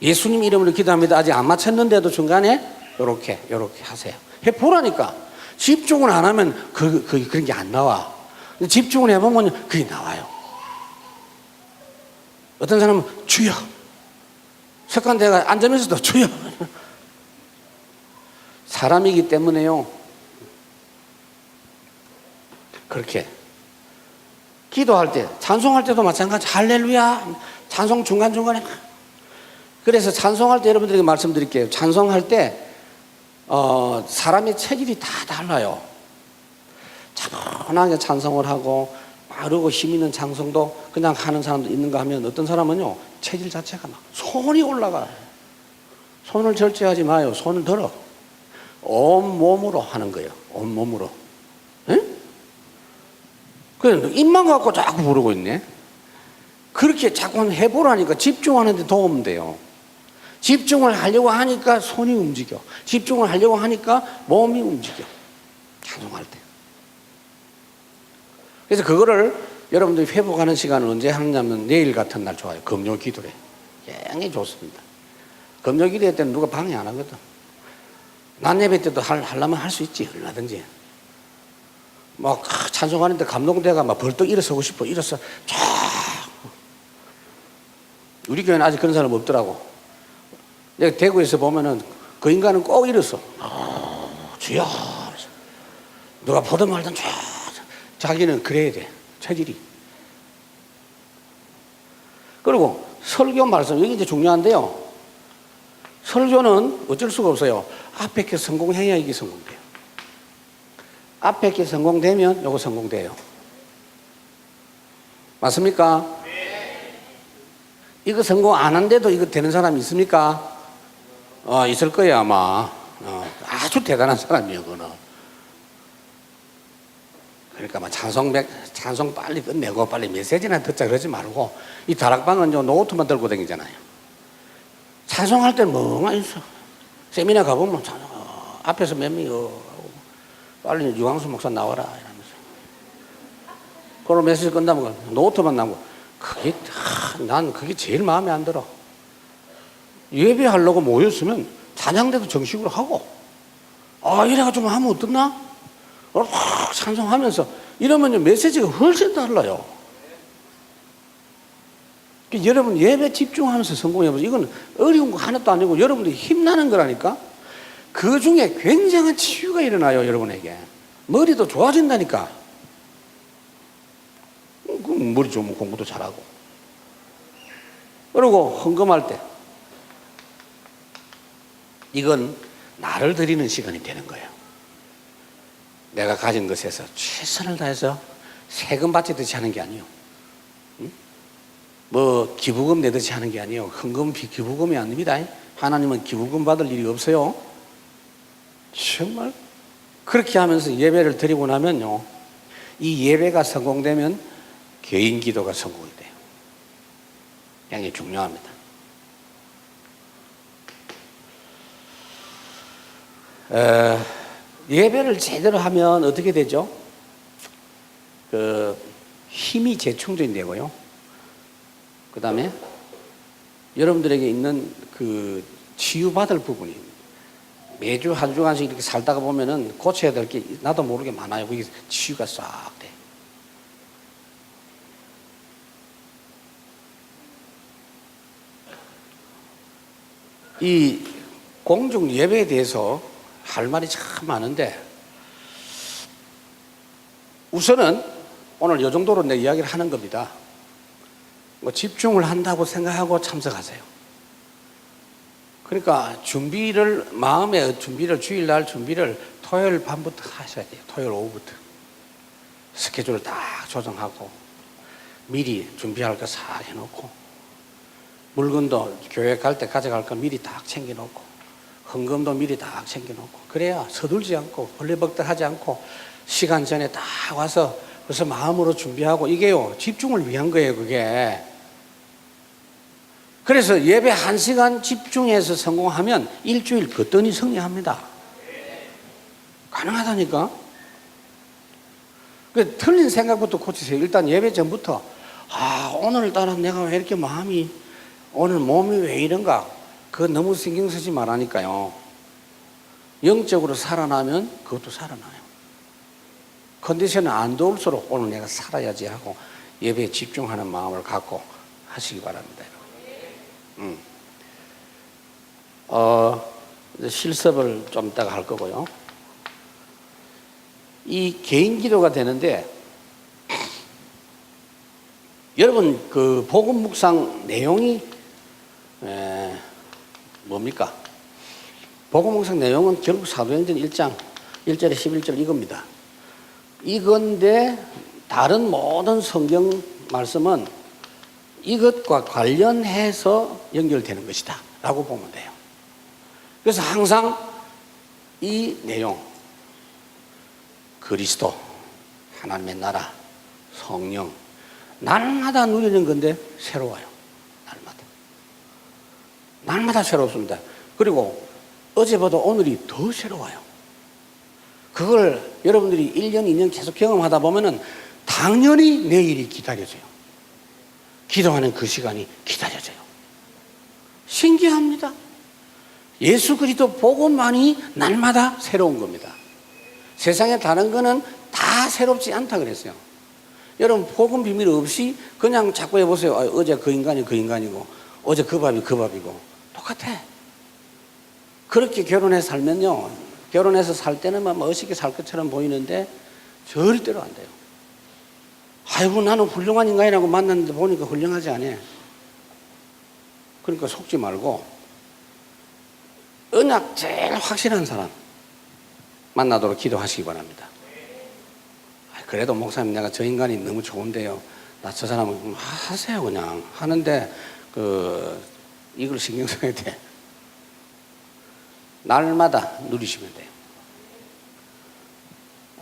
A: 예수님 이름으로 기도합니다. 아직 안 마쳤는데도 중간에 요렇게 하세요. 해보라니까. 집중을 안 하면 그런 게 안 나와. 집중을 해보면 그게 나와요. 어떤 사람은 주여 석관대가 앉으면서도 주여 사람이기 때문에요. 그렇게 기도할 때 찬송할 때도 마찬가지. 할렐루야 찬송 중간중간에. 그래서 찬송할 때 여러분들에게 말씀드릴게요. 찬송할 때 사람의 체질이 다 달라요. 차분하게 찬송을 하고 빠르고 힘 있는 찬송도 그냥 하는 사람도 있는가 하면 어떤 사람은요 체질 자체가 막 손이 올라가요. 손을 절제하지 마요. 손을 들어. 온몸으로 하는 거예요. 온몸으로. 그래 입만 갖고 자꾸 부르고 있네. 그렇게 자꾸 해보라니까. 집중하는데 도움 돼요. 집중을 하려고 하니까 손이 움직여. 집중을 하려고 하니까 몸이 움직여. 찬송할 때. 그래서 그거를 여러분들이 회복하는 시간을 언제 하느냐면 내일 같은 날 좋아요. 금요 기도에. 굉장히 좋습니다. 금요 기도회 때는 누가 방해 안 하거든. 낮 예배 때도 하려면 할 수 있지. 얼마든지. 막 찬송하는데 감동대가 막 벌떡 일어서고 싶어. 일어서 쫙. 우리 교회는 아직 그런 사람 없더라고. 내가 대구에서 보면은 그 인간은 꼭 일어서. 주여. 누가 보든 말든 쫙. 자기는 그래야 돼. 체질이. 그리고 설교 말씀, 여기 이제 중요한데요. 설교는 어쩔 수가 없어요. 앞에 게 성공해야 이게 성공돼요. 앞에 게 성공되면 요거 성공돼요. 맞습니까? 이거 성공 안 한데도 이거 되는 사람이 있습니까? 있을 거예요, 아마. 아주 대단한 사람이에요, 그거는. 그러니까 막 찬송 빨리 끝내고 빨리 메시지나 듣자 그러지 말고 이 다락방은 노트만 들고 다니잖아요. 찬송할 때는 멍하니 있어. 세미나 가보면 찬송 앞에서 몇 명이 빨리 유광수 목사 나와라 이러면서. 그럼 메시지 끝나면 노트만 나고 그게 난 그게 제일 마음에 안 들어. 예배하려고 모였으면 찬양대도 정식으로 하고 이래가 좀 하면 어떻나? 확 찬송하면서 이러면 메시지가 훨씬 달라요. 여러분 예배 집중하면서 성공해보세요. 이건 어려운 거 하나도 아니고 여러분들이 힘나는 거라니까. 그 중에 굉장한 치유가 일어나요. 여러분에게 머리도 좋아진다니까. 머리 좋으면 공부도 잘하고. 그리고 헌금할 때 이건 나를 드리는 시간이 되는 거예요. 내가 가진 것에서 최선을 다해서 세금 바치듯이 하는 게 아니에요. 뭐 기부금 내듯이 하는 게 아니에요. 헌금 기부금이 아닙니다. 하나님은 기부금 받을 일이 없어요. 정말 그렇게 하면서 예배를 드리고 나면요, 이 예배가 성공되면 개인 기도가 성공이 돼요. 굉장히 중요합니다. 예배를 제대로 하면 어떻게 되죠? 힘이 재충전이 되고요. 그 다음에 여러분들에게 있는 치유받을 부분이 매주 한 주간씩 이렇게 살다가 보면은 고쳐야 될 게 나도 모르게 많아요. 그게 치유가 싹 돼. 이 공중 예배에 대해서 할 말이 참 많은데 우선은 오늘 이 정도로 내 이야기를 하는 겁니다. 뭐 집중을 한다고 생각하고 참석하세요. 그러니까 마음의 준비를, 주일날 준비를 토요일 밤부터 하셔야 돼요. 토요일 오후부터. 스케줄을 딱 조정하고 미리 준비할 거 싹 해놓고 물건도 교회 갈 때 가져갈 거 미리 딱 챙겨놓고 헌금도 미리 딱 챙겨놓고 그래야 서둘지 않고 벌레벅적하지 않고 시간 전에 딱 와서 그래서 마음으로 준비하고 이게요 집중을 위한 거예요. 그게 그래서 예배 1시간 집중해서 성공하면 일주일 거뜬히 승리합니다. 가능하다니까. 틀린 생각부터 고치세요. 일단 예배 전부터 오늘따라 내가 왜 이렇게 오늘 몸이 왜 이런가, 그거 너무 신경 쓰지 말라니까요. 영적으로 살아나면 그것도 살아나요. 컨디션이 안 좋을수록 오늘 내가 살아야지 하고 예배에 집중하는 마음을 갖고 하시기 바랍니다. 실습을 좀 이따가 할 거고요. 이 개인 기도가 되는데 여러분 복음 묵상 내용이 뭡니까? 복음 묵상 내용은 결국 사도행전 1장 1절에 11절 이겁니다. 이건데 다른 모든 성경 말씀은 이것과 관련해서 연결되는 것이다 라고 보면 돼요. 그래서 항상 이 내용, 그리스도, 하나님의 나라, 성령, 날마다 누리는 건데 새로워요. 날마다 새롭습니다. 그리고 어제보다 오늘이 더 새로워요. 그걸 여러분들이 1년, 2년 계속 경험하다 보면은 당연히 내일이 기다려져요. 기도하는 그 시간이 기다려져요. 신기합니다. 예수 그리스도 복음만이 날마다 새로운 겁니다. 세상에 다른 거는 다 새롭지 않다 그랬어요. 여러분 복음 비밀 없이 그냥 자꾸 해보세요. 어제 그 인간이 그 인간이고 어제 그 밥이 그 밥이고 똑같아. 그렇게 결혼해서 살면요, 결혼해서 살 때는 막 멋있게 살 것처럼 보이는데 절대로 안 돼요. 아이고 나는 훌륭한 인간이라고 만났는데 보니까 훌륭하지 않아. 그러니까 속지 말고 언약 제일 확실한 사람 만나도록 기도하시기 바랍니다. 그래도 목사님 내가 저 인간이 너무 좋은데요, 나 저 사람은 하세요. 그냥 하는데 이걸 신경 써야 돼. 날마다 누리시면 돼요.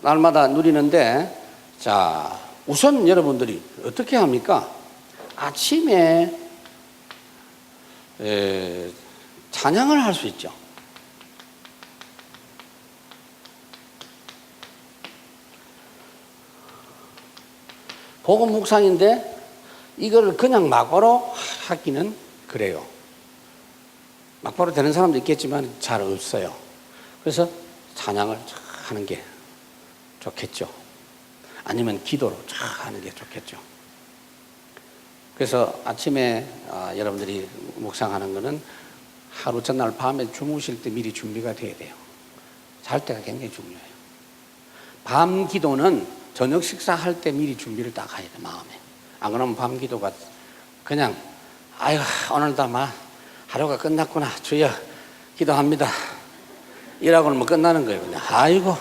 A: 날마다 누리는데, 자, 우선 여러분들이 어떻게 합니까? 아침에 찬양을 할 수 있죠. 복음 묵상인데 이걸 그냥 막바로 하기는 그래요. 막바로 되는 사람도 있겠지만 잘 없어요. 그래서 찬양을 하는 게 좋겠죠. 아니면 기도로 하는 게 좋겠죠. 그래서 아침에 여러분들이 묵상하는 거는 하루 전날 밤에 주무실 때 미리 준비가 돼야 돼요. 잘 때가 굉장히 중요해요. 밤 기도는 저녁 식사할 때 미리 준비를 딱 해야 돼, 마음에. 안 그러면 밤 기도가 그냥, 아이고, 오늘도 막 하루가 끝났구나. 주여, 기도합니다. 이라고는 뭐 끝나는 거예요. 그냥, 아이고,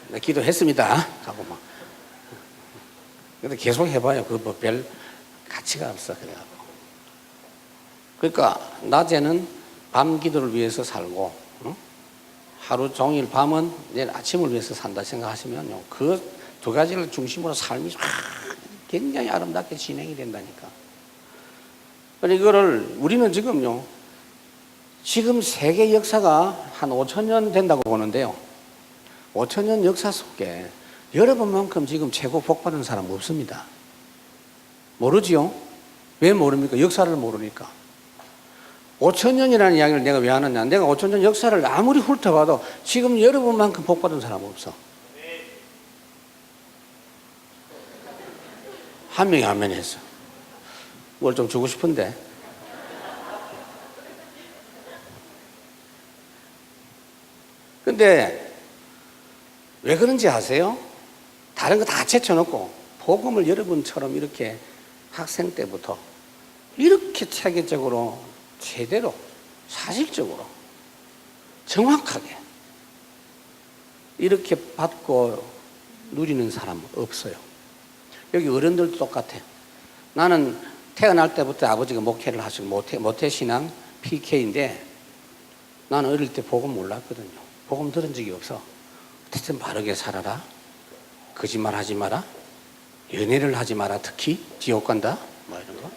A: 네, 기도했습니다. 하고 막. 근데 계속 해봐요. 그거 뭐 별 가치가 없어. 그래갖고. 그러니까, 낮에는 밤 기도를 위해서 살고, 하루 종일 밤은 내일 아침을 위해서 산다 생각하시면요. 그 두 가지를 중심으로 삶이 굉장히 아름답게 진행이 된다니까. 그러니까 이거를 우리는 지금요. 지금 세계 역사가 한 5,000년 된다고 보는데요. 5,000년 역사 속에 여러분만큼 지금 최고 복받은 사람 없습니다. 모르지요? 왜 모릅니까? 역사를 모르니까. 5,000년이라는 이야기를 내가 왜 하느냐. 내가 5,000년 역사를 아무리 훑어봐도 지금 여러분만큼 복받은 사람 없어. 한 명이 아멘 했어. 뭘 좀 주고 싶은데. 근데 왜 그런지 아세요? 다른 거 다 제쳐놓고 복음을 여러분처럼 이렇게 학생 때부터 이렇게 체계적으로 제대로 사실적으로 정확하게 이렇게 받고 누리는 사람 없어요. 여기 어른들도 똑같아요. 나는 태어날 때부터 아버지가 목회를 하시고 모태신앙 PK인데 나는 어릴 때 복음 몰랐거든요. 복음 들은 적이 없어. 어쨌든 바르게 살아라. 거짓말 하지 마라. 연애를 하지 마라. 특히 지옥 간다. 뭐 이런 거.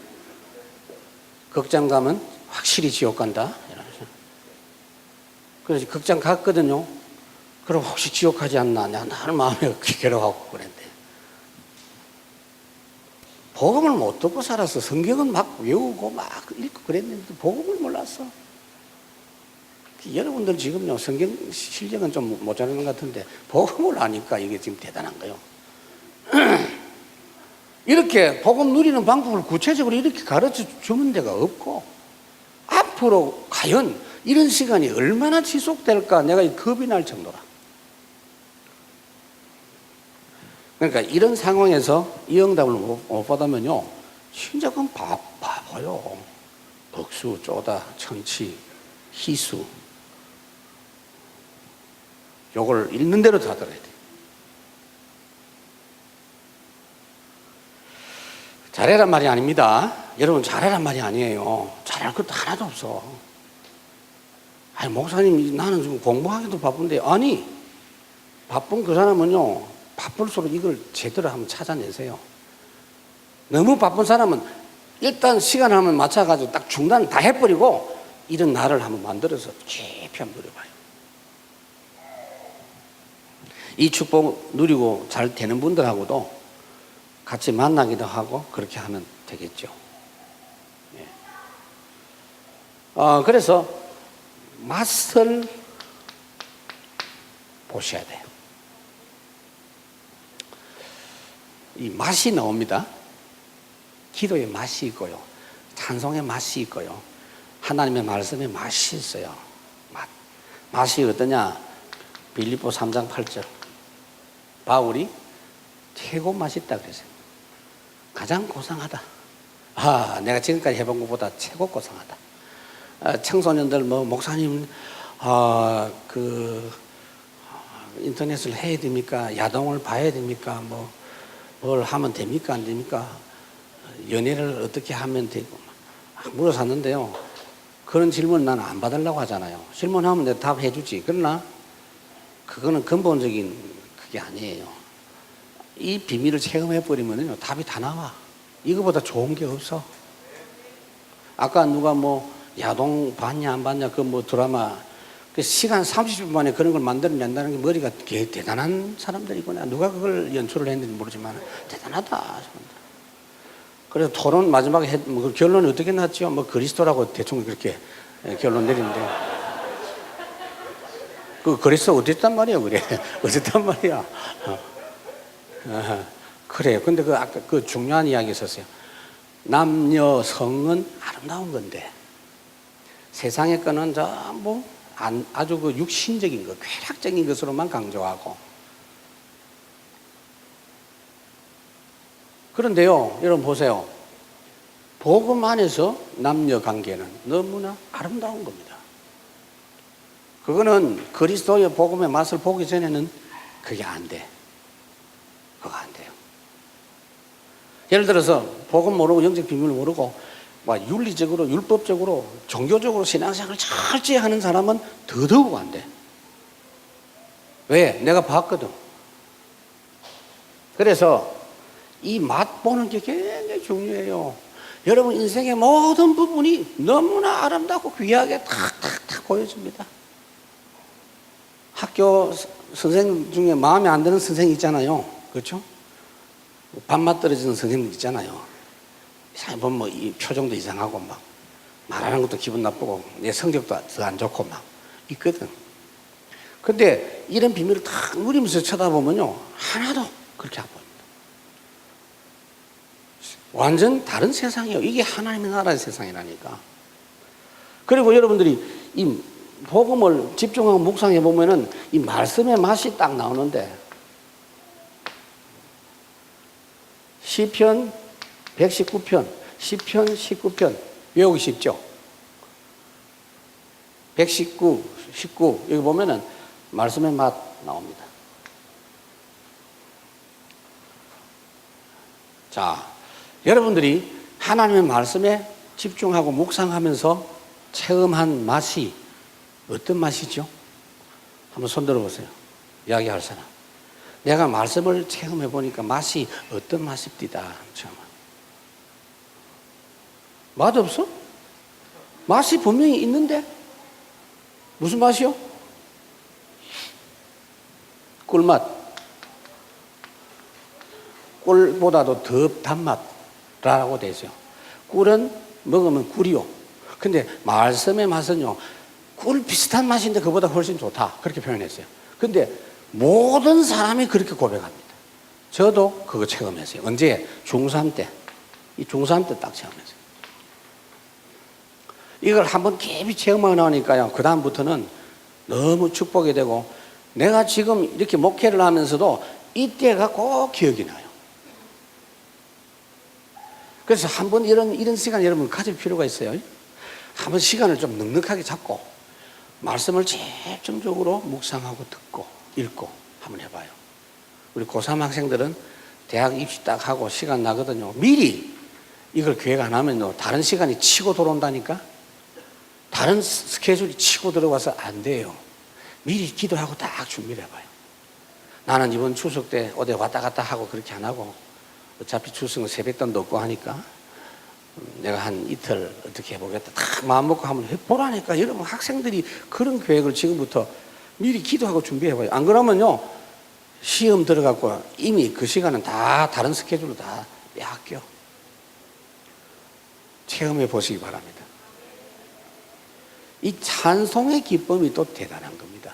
A: 극장 가면 확실히 지옥 간다. 그래서 극장 갔거든요. 그럼 혹시 지옥 가지 않나? 나는 마음에 괴로워하고 그랬는데. 복음을 못 듣고 살았어. 성경은 막 외우고 막 읽고 그랬는데 복음을 몰랐어. 여러분들 지금요, 성경 실력은 좀 모자라는 것 같은데 복음을 아니까 이게 지금 대단한 거예요. 이렇게 복음 누리는 방법을 구체적으로 이렇게 가르쳐 주는 데가 없고 앞으로 과연 이런 시간이 얼마나 지속될까 내가 겁이 날 정도라. 그러니까 이런 상황에서 이 응답을 못 받으면요 진짜 그건 바보요. 복수, 쪼다, 천치, 희수 요걸 읽는 대로 다 들어야 돼. 잘해란 말이 아닙니다. 여러분 잘해란 말이 아니에요. 잘할 것도 하나도 없어. 아니 목사님 나는 지금 공부하기도 바쁜데 아니 바쁜 그 사람은요 바쁠수록 이걸 제대로 한번 찾아내세요. 너무 바쁜 사람은 일단 시간 한번 맞춰가지고 딱 중단 다 해버리고 이런 날을 한번 만들어서 깊이 한번 누려봐요. 이 축복 누리고 잘 되는 분들하고도 같이 만나기도 하고 그렇게 하면 되겠죠. 예. 그래서 맛을 보셔야 돼요. 이 맛이 나옵니다. 기도의 맛이 있고요. 찬송의 맛이 있고요. 하나님의 말씀의 맛이 있어요. 맛이 어떠냐? 빌립보 3장 8절. 바울이 최고 맛있다 그랬어요. 가장 고상하다. 내가 지금까지 해본 것보다 최고 고상하다. 청소년들 목사님 인터넷을 해야 됩니까? 야동을 봐야 됩니까? 뭘 하면 됩니까? 안 됩니까? 연애를 어떻게 하면 되고 물어봤는데요. 그런 질문 나는 안 받으려고 하잖아요. 질문하면 내가 답해 주지. 그러나 그거는 근본적인 그게 아니에요. 이 비밀을 체험해 버리면요 답이 다 나와. 이거보다 좋은 게 없어. 아까 누가 야동 봤냐 안 봤냐 그 드라마 그 시간 30분 만에 그런 걸 만들어낸다는 게 머리가 대단한 사람들이구나. 누가 그걸 연출을 했는지 모르지만 대단하다. 그래서 토론 마지막에 뭐 결론이 어떻게 났죠? 뭐 그리스도라고 대충 그렇게 결론 내리는데 그 그리스도 어땠단 말이야, 그래? 어쨌단 말이야. 그래요. 근데 그 아까 그 중요한 이야기 있었어요. 남녀 성은 아름다운 건데 세상의 거는 전부 아주 그 육신적인 것, 쾌락적인 것으로만 강조하고. 그런데요, 여러분 보세요. 복음 안에서 남녀 관계는 너무나 아름다운 겁니다. 그거는 그리스도의 복음의 맛을 보기 전에는 그게 안 돼. 그거 안 돼요. 예를 들어서 복음 모르고 영적 비밀을 모르고 막 윤리적으로 율법적으로 종교적으로 신앙생활을 철저히 하는 사람은 더더욱 안 돼. 왜? 내가 봤거든. 그래서 이 맛보는 게 굉장히 중요해요. 여러분 인생의 모든 부분이 너무나 아름답고 귀하게 탁탁탁 보여집니다. 학교 선생님 중에 마음에 안 드는 선생님 있잖아요. 그렇죠? 밥맛 떨어지는 선생님 있잖아요. 보면 뭐 이 표정도 이상하고 막 말하는 것도 기분 나쁘고 내 성적도 더 안 좋고 막 있거든. 근데 이런 비밀을 탁 누리면서 쳐다보면요 하나도 그렇게 안 보입니다. 완전 다른 세상이에요. 이게 하나님의 나라의 세상이라니까. 그리고 여러분들이 이 복음을 집중하고 묵상해 보면은 이 말씀의 맛이 딱 나오는데 시편 119편, 시편 19편 외우기 쉽죠? 119, 19 여기 보면은 말씀의 맛 나옵니다. 자, 여러분들이 하나님의 말씀에 집중하고 묵상하면서 체험한 맛이 어떤 맛이죠? 한번 손 들어보세요. 이야기할 사람. 내가 말씀을 체험해 보니까 맛이 어떤 맛입디다. 맛없어? 맛이 분명히 있는데 무슨 맛이요? 꿀맛. 꿀보다도 더 단맛이라고 되어 있어요. 꿀은 먹으면 꿀이요. 근데 말씀의 맛은요 꿀 비슷한 맛인데 그보다 훨씬 좋다. 그렇게 표현했어요. 근데 모든 사람이 그렇게 고백합니다. 저도 그거 체험했어요. 언제? 중3 때. 이 중3 때 딱 체험했어요. 이걸 한번 깊이 체험하고 나오니까요. 그 다음부터는 너무 축복이 되고 내가 지금 이렇게 목회를 하면서도 이때가 꼭 기억이 나요. 그래서 한번 이런 시간 여러분 가질 필요가 있어요. 한번 시간을 좀 넉넉하게 잡고 말씀을 집중적으로 묵상하고 듣고 읽고 한번 해봐요. 우리 고3 학생들은 대학 입시 딱 하고 시간 나거든요. 미리 이걸 계획 안 하면요 다른 시간이 치고 들어온다니까. 다른 스케줄이 치고 들어와서 안 돼요. 미리 기도하고 딱 준비를 해봐요. 나는 이번 추석 때 어디 왔다 갔다 하고 그렇게 안 하고 어차피 추석은 세뱃돈도 없고 하니까 내가 한 이틀 어떻게 해보겠다. 딱 마음 먹고 한번 해보라니까. 여러분 학생들이 그런 계획을 지금부터 미리 기도하고 준비해봐요. 안 그러면요 시험 들어갖고 이미 그 시간은 다 다른 스케줄로 다 빼앗겨. 체험해 보시기 바랍니다. 이 찬송의 기쁨이 또 대단한 겁니다.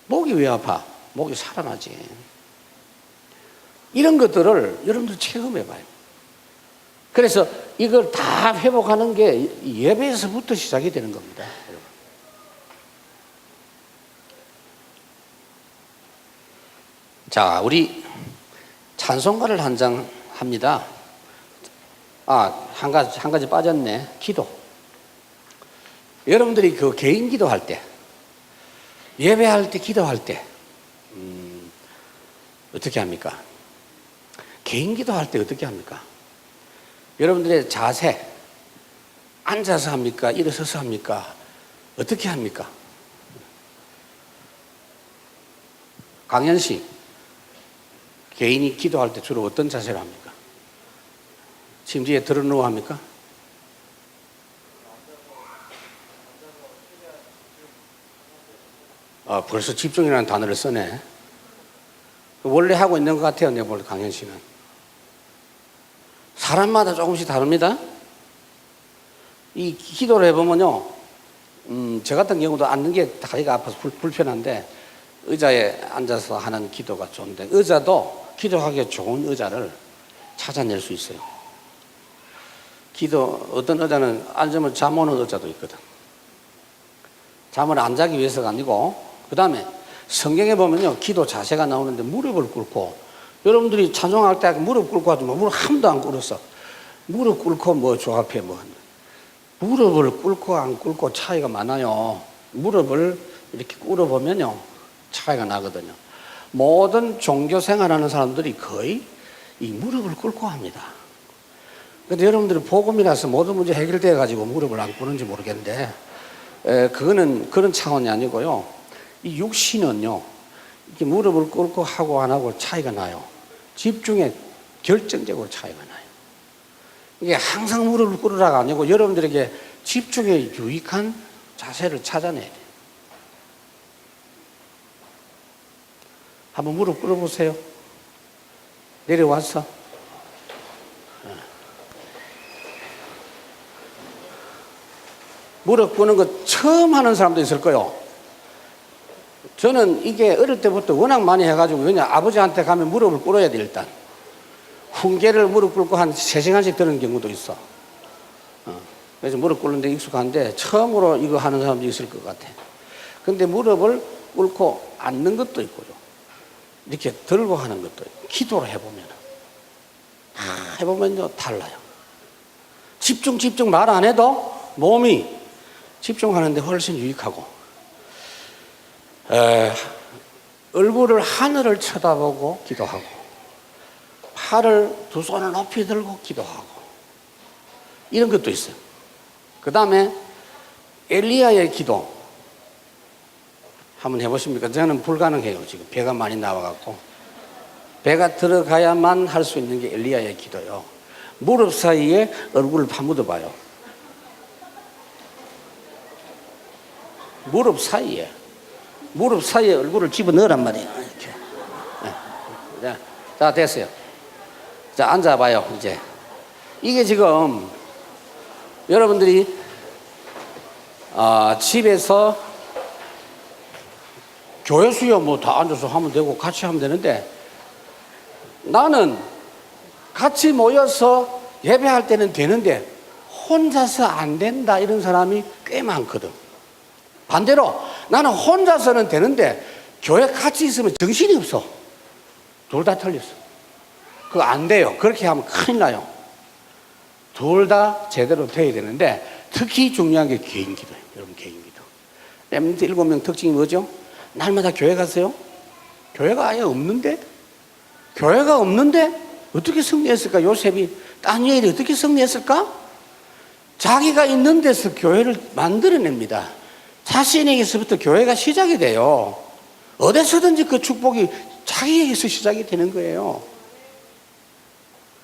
A: 목이 왜 아파? 목이 살아나지. 이런 것들을 여러분들 체험해봐요. 그래서 이걸 다 회복하는 게 예배에서부터 시작이 되는 겁니다. 자, 우리 찬송가를 한 장 합니다. 한 가지 빠졌네. 기도. 여러분들이 그 개인 기도할 때, 예배할 때, 기도할 때, 어떻게 합니까? 개인 기도할 때 어떻게 합니까? 여러분들의 자세, 앉아서 합니까? 일어서서 합니까? 어떻게 합니까? 강현 씨, 개인이 기도할 때 주로 어떤 자세를 합니까? 침대에 들어 누워 합니까? 벌써 집중이라는 단어를 쓰네. 원래 하고 있는 것 같아요, 내가 볼 때 강현 씨는. 사람마다 조금씩 다릅니다. 이 기도를 해보면요, 저 같은 경우도 앉는 게 다리가 아파서 불편한데 의자에 앉아서 하는 기도가 좋은데, 의자도 기도하기에 좋은 의자를 찾아낼 수 있어요. 어떤 의자는 앉으면 잠 오는 의자도 있거든. 잠을 안 자기 위해서가 아니고, 그 다음에 성경에 보면요, 기도 자세가 나오는데 무릎을 꿇고, 여러분들이 찬송할 때 무릎 꿇고 하지만 무릎 한 번도 안 꿇었어. 무릎 꿇고 뭐 조합해 뭐. 무릎을 꿇고 안 꿇고 차이가 많아요. 무릎을 이렇게 꿇어보면요, 차이가 나거든요. 모든 종교 생활하는 사람들이 거의 이 무릎을 꿇고 합니다. 근데 여러분들이 복음이라서 모든 문제 해결돼 가지고 무릎을 안 꿇는지 모르겠는데, 그거는 그런 차원이 아니고요. 이 육신은요, 이렇게 무릎을 꿇고 하고 안 하고 차이가 나요. 집중에 결정적으로 차이가 나요. 이게 항상 무릎을 꿇으라가 아니고 여러분들에게 집중에 유익한 자세를 찾아내야 돼요. 한번 무릎 꿇어보세요. 내려와서. 무릎 꿇는 거 처음 하는 사람도 있을 거예요. 저는 이게 어릴 때부터 워낙 많이 해가지고, 왜냐, 아버지한테 가면 무릎을 꿇어야 돼, 일단. 훈계를 무릎 꿇고 한 3시간씩 들은 경우도 있어. 그래서 무릎 꿇는데 익숙한데, 처음으로 이거 하는 사람도 있을 것 같아. 근데 무릎을 꿇고 앉는 것도 있고요. 이렇게 들고 하는 것도 있고, 기도를 해보면. 해보면요, 달라요. 집중 말 안 해도 몸이 집중하는데 훨씬 유익하고, 얼굴을 하늘을 쳐다보고 기도하고, 팔을 두 손을 높이 들고 기도하고, 이런 것도 있어요. 그 다음에 엘리야의 기도 한번 해보십니까? 저는 불가능해요. 지금 배가 많이 나와갖고. 배가 들어가야만 할 수 있는 게 엘리야의 기도요. 무릎 사이에 얼굴을 파묻어 봐요. 무릎 사이에 얼굴을 집어넣으란 말이에요. 이렇게. 네. 자, 됐어요. 자, 앉아봐요, 이제. 이게 지금 여러분들이 집에서 교회 수요 뭐 다 앉아서 하면 되고 같이 하면 되는데, 나는 같이 모여서 예배할 때는 되는데 혼자서 안 된다, 이런 사람이 꽤 많거든. 반대로 나는 혼자서는 되는데 교회 같이 있으면 정신이 없어. 둘 다 틀렸어. 그거 안 돼요. 그렇게 하면 큰일 나요. 둘 다 제대로 돼야 되는데, 특히 중요한 게 개인 기도예요. 여러분, 개인 기도. 렘넌트 7명 특징이 뭐죠? 날마다 교회 가세요? 교회가 아예 없는데? 교회가 없는데 어떻게 승리했을까? 요셉이 다니엘이 어떻게 승리했을까? 자기가 있는 데서 교회를 만들어냅니다. 자신에게서부터 교회가 시작이 돼요. 어디서든지 그 축복이 자기에게서 시작이 되는 거예요.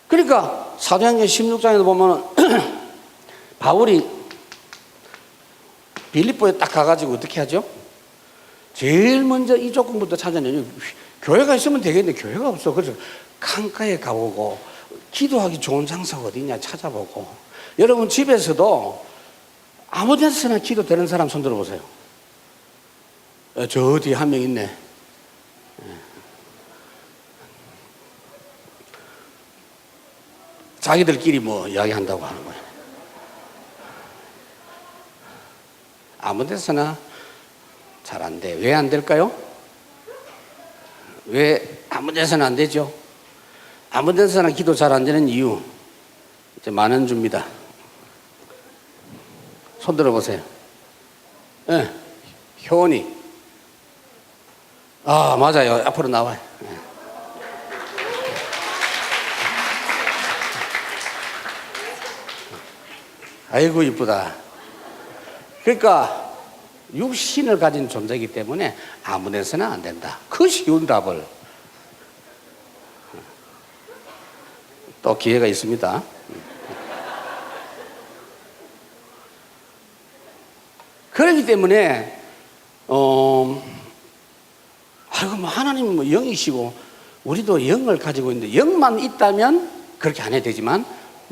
A: 그러니까 사도행전 16장에도 보면 바울이 빌립보에 딱 가가지고 어떻게 하죠? 제일 먼저 이 조건부터 찾아내요. 교회가 있으면 되겠는데 교회가 없어. 그래서 강가에 가보고, 기도하기 좋은 장소가 어디냐 찾아보고. 여러분, 집에서도 아무 데서나 기도 되는 사람 손 들어보세요. 저 뒤에 한 명 있네. 자기들끼리 뭐 이야기한다고 하는 거예요. 아무 데서나 잘 안 돼. 왜 안 될까요? 왜 아무 데서나 안 되죠? 아무 데서나 기도 잘 안 되는 이유, 이제 만원 줍니다. 손 들어보세요. 네, 효원이. 맞아요. 앞으로 나와요. 네. 아이고, 이쁘다. 그러니까 육신을 가진 존재이기 때문에 아무 데서나 안 된다. 그 쉬운 답을 또 기회가 있습니다. 그렇기 때문에 아이고, 뭐 하나님은 뭐 영이시고 우리도 영을 가지고 있는데 영만 있다면 그렇게 안 해도 되지만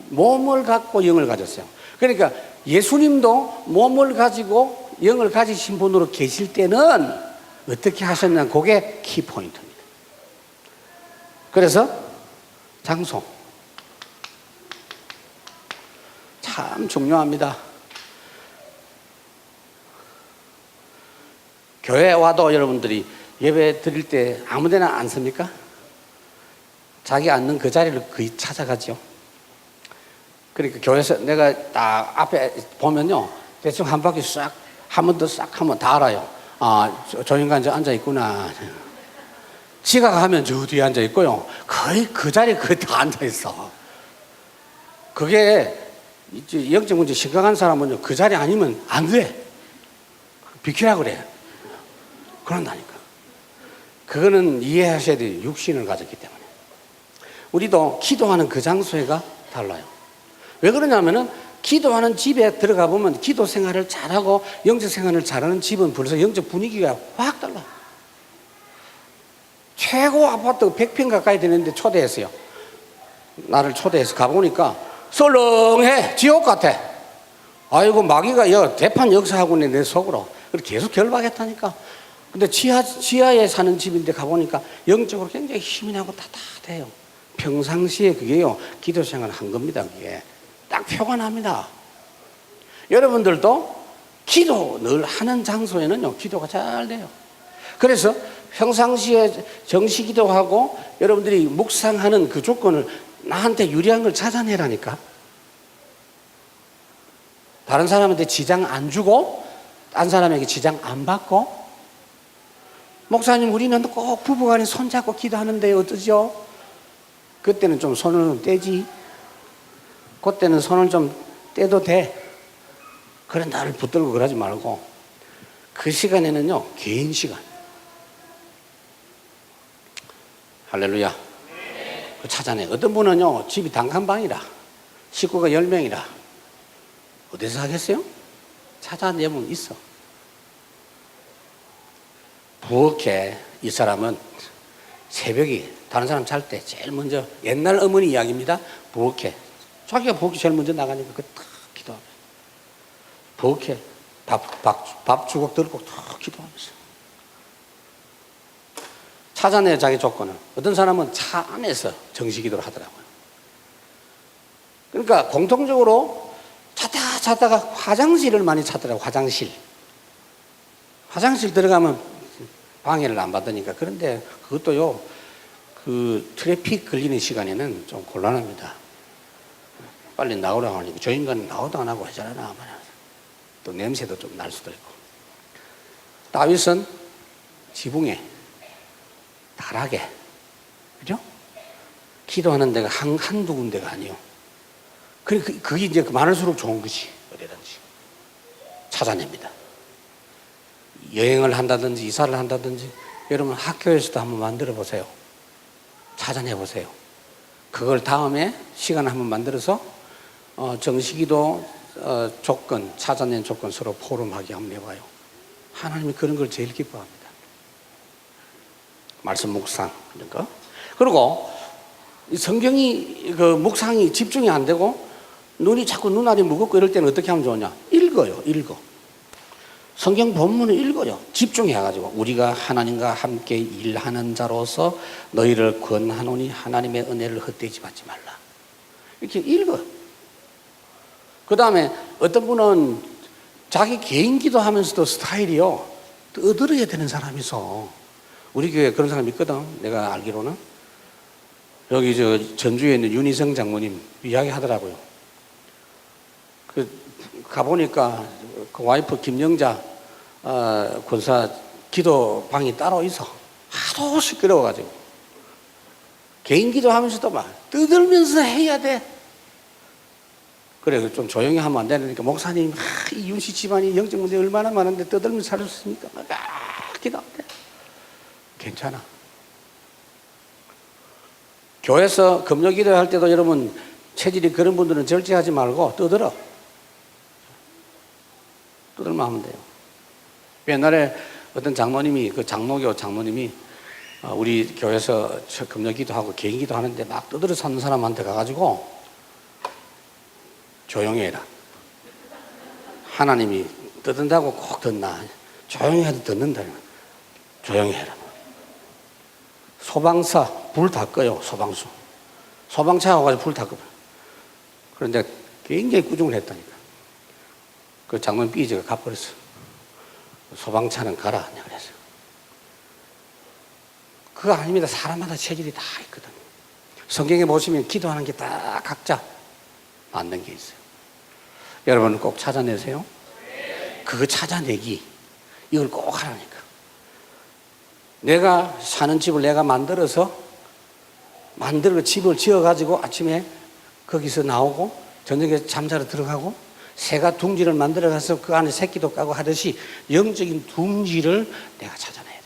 A: 몸을 갖고 영을 가졌어요. 그러니까 예수님도 몸을 가지고 영을 가지신 분으로 계실 때는 어떻게 하셨냐, 그게 키포인트입니다. 그래서 장소 참 중요합니다. 교회 와도 여러분들이 예배 드릴 때 아무 데나 앉습니까? 자기 앉는 그 자리를 거의 찾아가죠. 그러니까 교회에서 내가 딱 앞에 보면요, 대충 한 바퀴 싹, 한 번 더 싹 하면 다 알아요. 아, 저 인간 저 앉아 있구나. 지각하면 저 뒤에 앉아 있고요. 거의 그 자리에 거의 다 앉아 있어. 그게 영적 문제 심각한 사람은요, 그 자리 아니면 안 돼. 비키라 그래. 그런다니까. 그거는 이해하셔야 돼요. 육신을 가졌기 때문에. 우리도 기도하는 그 장소가 달라요. 왜 그러냐면은 기도하는 집에 들어가 보면 기도 생활을 잘하고 영적 생활을 잘하는 집은 벌써 영적 분위기가 확 달라. 최고 아파트 100평 가까이 되는데 초대했어요. 나를 초대해서 가보니까 썰렁해. 지옥 같아. 아이고, 마귀가 대판 역사하고 있네, 내 속으로. 그래서 계속 결박했다니까. 근데 지하에 사는 집인데 가보니까 영적으로 굉장히 힘이 나고 따뜻해요. 평상시에 그게요, 기도 생활 한 겁니다. 그게 딱 표가 납니다. 여러분들도 기도 늘 하는 장소에는요, 기도가 잘 돼요. 그래서 평상시에 정시 기도하고 여러분들이 묵상하는 그 조건을 나한테 유리한 걸 찾아내라니까. 다른 사람한테 지장 안 주고 딴 사람에게 지장 안 받고. 목사님, 우리는 꼭 부부간에 손잡고 기도하는데 어떠죠? 그때는 좀 손을 떼지. 그때는 손을 좀 떼도 돼. 그래, 나를 붙들고 그러지 말고 그 시간에는요, 개인 시간. 할렐루야. 그 찾아내. 어떤 분은요, 집이 단칸방이라 식구가 10명이라 어디서 하겠어요? 찾아내면 있어. 부엌에 이 사람은 새벽에 다른 사람 잘 때 제일 먼저, 옛날 어머니 이야기입니다. 부엌에 자기가 부엌에 제일 먼저 나가니까 그 탁 기도하면서, 부엌에 밥 주걱 들고 탁 기도하면서 찾아내, 자기 조건을. 어떤 사람은 차 안에서 정시 기도를 하더라고요. 그러니까 공통적으로 찾다가 화장실을 많이 찾더라고요. 화장실 들어가면 방해를 안 받으니까. 그런데 그것도요, 그 트래픽 걸리는 시간에는 좀 곤란합니다. 빨리 나오라고 하니까 저 인간은 나오도 안 하고 하잖아. 또 냄새도 좀 날 수도 있고. 다윗은 지붕에 다락에, 그죠? 기도하는 데가 한두 군데가 아니요. 그게 이제 많을수록 좋은 거지. 어디든지 찾아냅니다. 여행을 한다든지 이사를 한다든지 여러분 학교에서도 한번 만들어 보세요. 찾아내 보세요. 그걸 다음에 시간 한번 만들어서 정식기도 조건, 찾아낸 조건 서로 포럼하게 한번 해봐요. 하나님이 그런 걸 제일 기뻐합니다. 말씀 묵상 이런 거. 그리고 성경이 그 묵상이 집중이 안 되고 눈이 자꾸 눈알이 무겁고 이럴 때는 어떻게 하면 좋으냐? 읽어. 성경 본문을 읽어요. 집중해가지고 우리가 하나님과 함께 일하는 자로서 너희를 권하노니 하나님의 은혜를 헛되이 받지 말라. 이렇게 읽어. 그 다음에 어떤 분은 자기 개인 기도하면서도 스타일이요, 떠들어야 되는 사람이 있어. 우리 교회에 그런 사람이 있거든. 내가 알기로는 여기 전주에 있는 윤희성 장모님 이야기 하더라고요. 가보니까 그 와이프 김영자 권사 기도방이 따로 있어. 하도 시끄러워가지고 개인 기도하면서도 막 떠들면서 해야 돼. 그래, 좀 조용히 하면 안 되니까 목사님, 이 윤씨 집안이 영적 문제 얼마나 많은데 떠들면서 살았으니까 막 기도하면 돼. 괜찮아. 교회에서 금요 기도할 때도 여러분 체질이 그런 분들은 절제하지 말고 떠들면 하면 돼요. 옛날에 어떤 장로님이, 그 장로교 장로님이 우리 교회에서 금요기도 하고 개인기도 하는데 막 떠들어 찾는 사람한테 가가지고 조용히 해라. 하나님이 떠든다고 꼭 듣나? 조용히 해도 듣는다. 조용히 해라. 소방차 불 다 꺼요. 소방차 와가지고 불 다 꺼요. 그런데 굉장히 꾸중을 했다니까. 그 장로님 삐지가 가버렸어. 소방차는 가라. 그랬어요. 그거 아닙니다. 사람마다 체질이 다 있거든요. 성경에 보시면 기도하는 게 다 각자 맞는 게 있어요. 여러분 꼭 찾아내세요. 그거 찾아내기, 이걸 꼭 하라니까. 내가 사는 집을 내가 만들어 집을 지어가지고 아침에 거기서 나오고 저녁에 잠자러 들어가고 새가 둥지를 만들어 가서 그 안에 새끼도 까고 하듯이 영적인 둥지를 내가 찾아내야 돼요.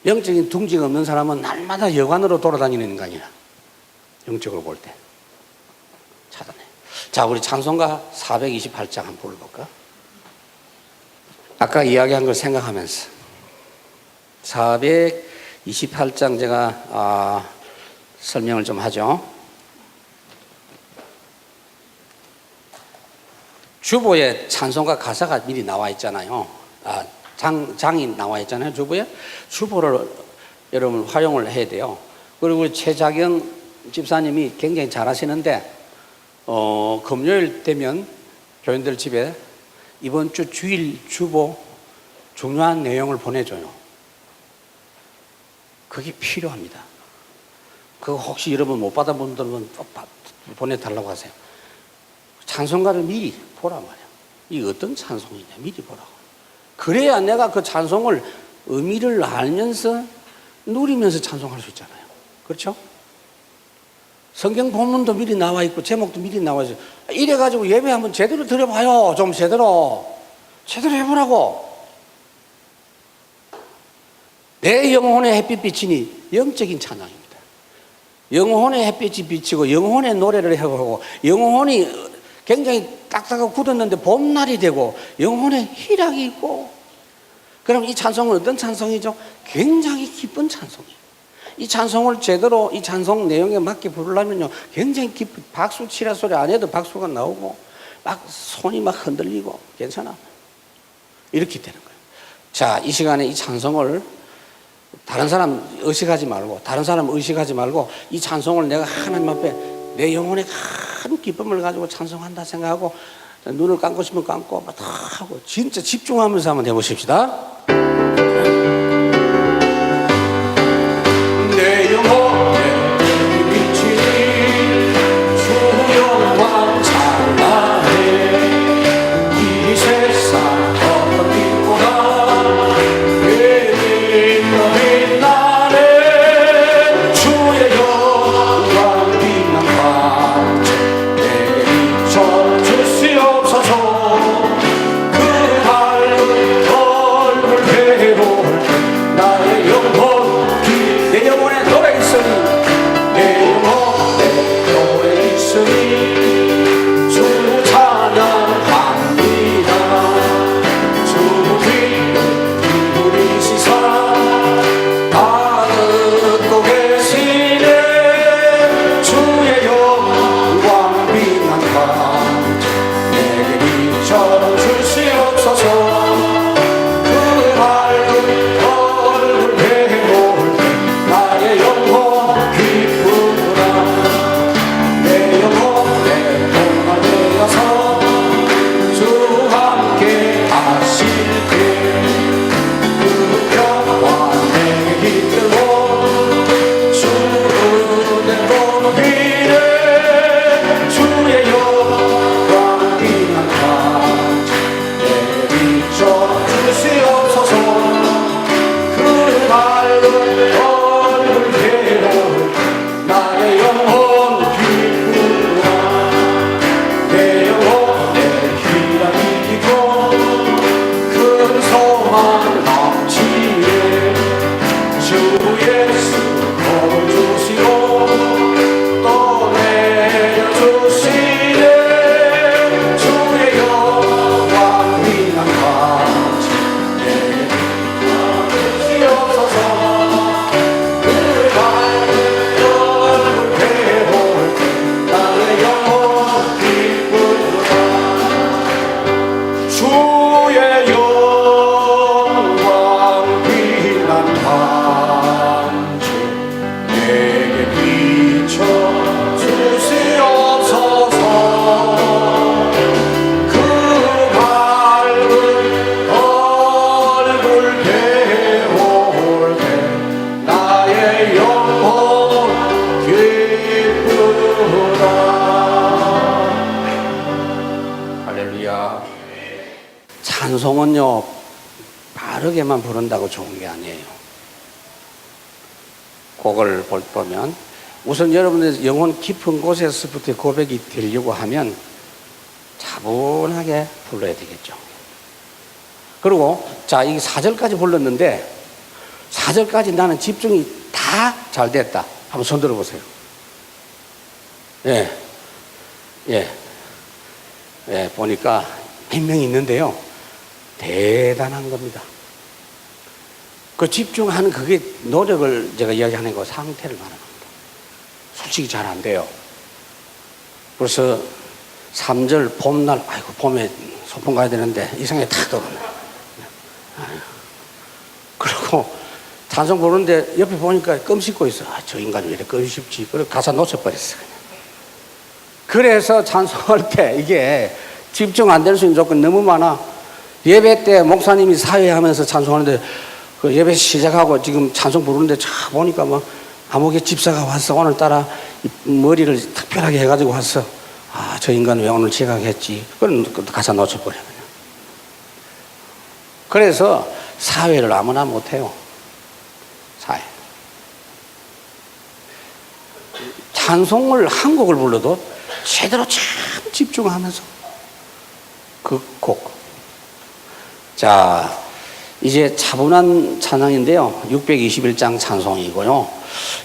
A: 영적인 둥지가 없는 사람은 날마다 여관으로 돌아다니는 인간이야. 영적으로 볼 때. 찾아내. 자, 우리 찬송가 428장 한번 불러볼까? 아까 이야기한 걸 생각하면서 428장 제가 설명을 좀 하죠. 주보에 찬송가 가사가 미리 나와 있잖아요. 장이 나와 있잖아요. 주보를 여러분 활용을 해야 돼요. 그리고 최자경 집사님이 굉장히 잘하시는데 금요일 되면 교인들 집에 이번 주 주일 주보 중요한 내용을 보내줘요. 그게 필요합니다. 그거 혹시 여러분 못 받아본 분들은 보내달라고 하세요. 찬송가를 미리 보란 말이야. 이게 어떤 찬송이냐 미리 보라고. 그래야 내가 그 찬송을 의미를 알면서 누리면서 찬송할 수 있잖아요. 그렇죠? 성경 본문도 미리 나와 있고 제목도 미리 나와 있어요. 이래가지고 예배 한번 제대로 드려봐요. 좀 제대로 해보라고. 내 영혼의 햇빛 비치니 영적인 찬양입니다. 영혼의 햇빛이 비치고 영혼의 노래를 해보고 영혼이 굉장히 딱딱하고 굳었는데 봄날이 되고 영혼의 희락이 있고, 그럼 이 찬송은 어떤 찬송이죠? 굉장히 기쁜 찬송이에요. 이 찬송을 제대로 이 찬송 내용에 맞게 부르려면요 굉장히 기쁜, 박수 치라 소리 안 해도 박수가 나오고 막 손이 막 흔들리고 괜찮아. 이렇게 되는 거예요. 자, 이 시간에 이 찬송을 다른 사람 의식하지 말고 이 찬송을 내가 하나님 앞에 내 영혼에 큰 기쁨을 가지고 찬송한다 생각하고 눈을 감고 싶으면 감고 다 하고 진짜 집중하면서 한번 해보십시다. 내 영혼에 비친 주 영광 찬란해. 이 세상 어떤 빛보다 빛나네. 주의 영광 빛난 밤 내게 비춰 주시옵소서. 그 밝은 얼굴 바르게만 부른다고 좋은 게 아니에요. 곡을 보면 우선 여러분의 영혼 깊은 곳에서부터 고백이 되려고 하면 차분하게 불러야 되겠죠. 그리고 자, 이 4절까지 불렀는데 4절까지 나는 집중이 다 잘 됐다. 한번 손 들어보세요. 예, 예, 예, 보니까 몇 명이 있는데요. 대단한 겁니다. 그 집중하는 그게 노력을 제가 이야기하는 거 상태를 말하는 겁니다. 솔직히 잘 안 돼요. 그래서 3절 봄날, 아이고, 봄에 소풍 가야 되는데 이상하게 탁 떠오르네. 그리고 찬송 부르는데 옆에 보니까 껌 씹고 있어. 아, 저 인간이 왜 이렇게 껌 씹지? 그래서 가사 놓쳐버렸어. 그래서 찬송할 때 이게 집중 안 될 수 있는 조건이 너무 많아. 예배 때 목사님이 사회하면서 찬송하는데 그 예배 시작하고 지금 찬송 부르는데 자 보니까 뭐 감옥에 집사가 왔어. 오늘따라 머리를 특별하게 해가지고 왔어. 아, 저 인간 왜 오늘 지각했지? 그럼 가사 놓쳐버려. 그래서 사회를 아무나 못해요. 사회. 찬송을 한 곡을 불러도 제대로 참 집중하면서 그 곡. 자, 이제 차분한 찬양인데요. 621장 찬송이고요.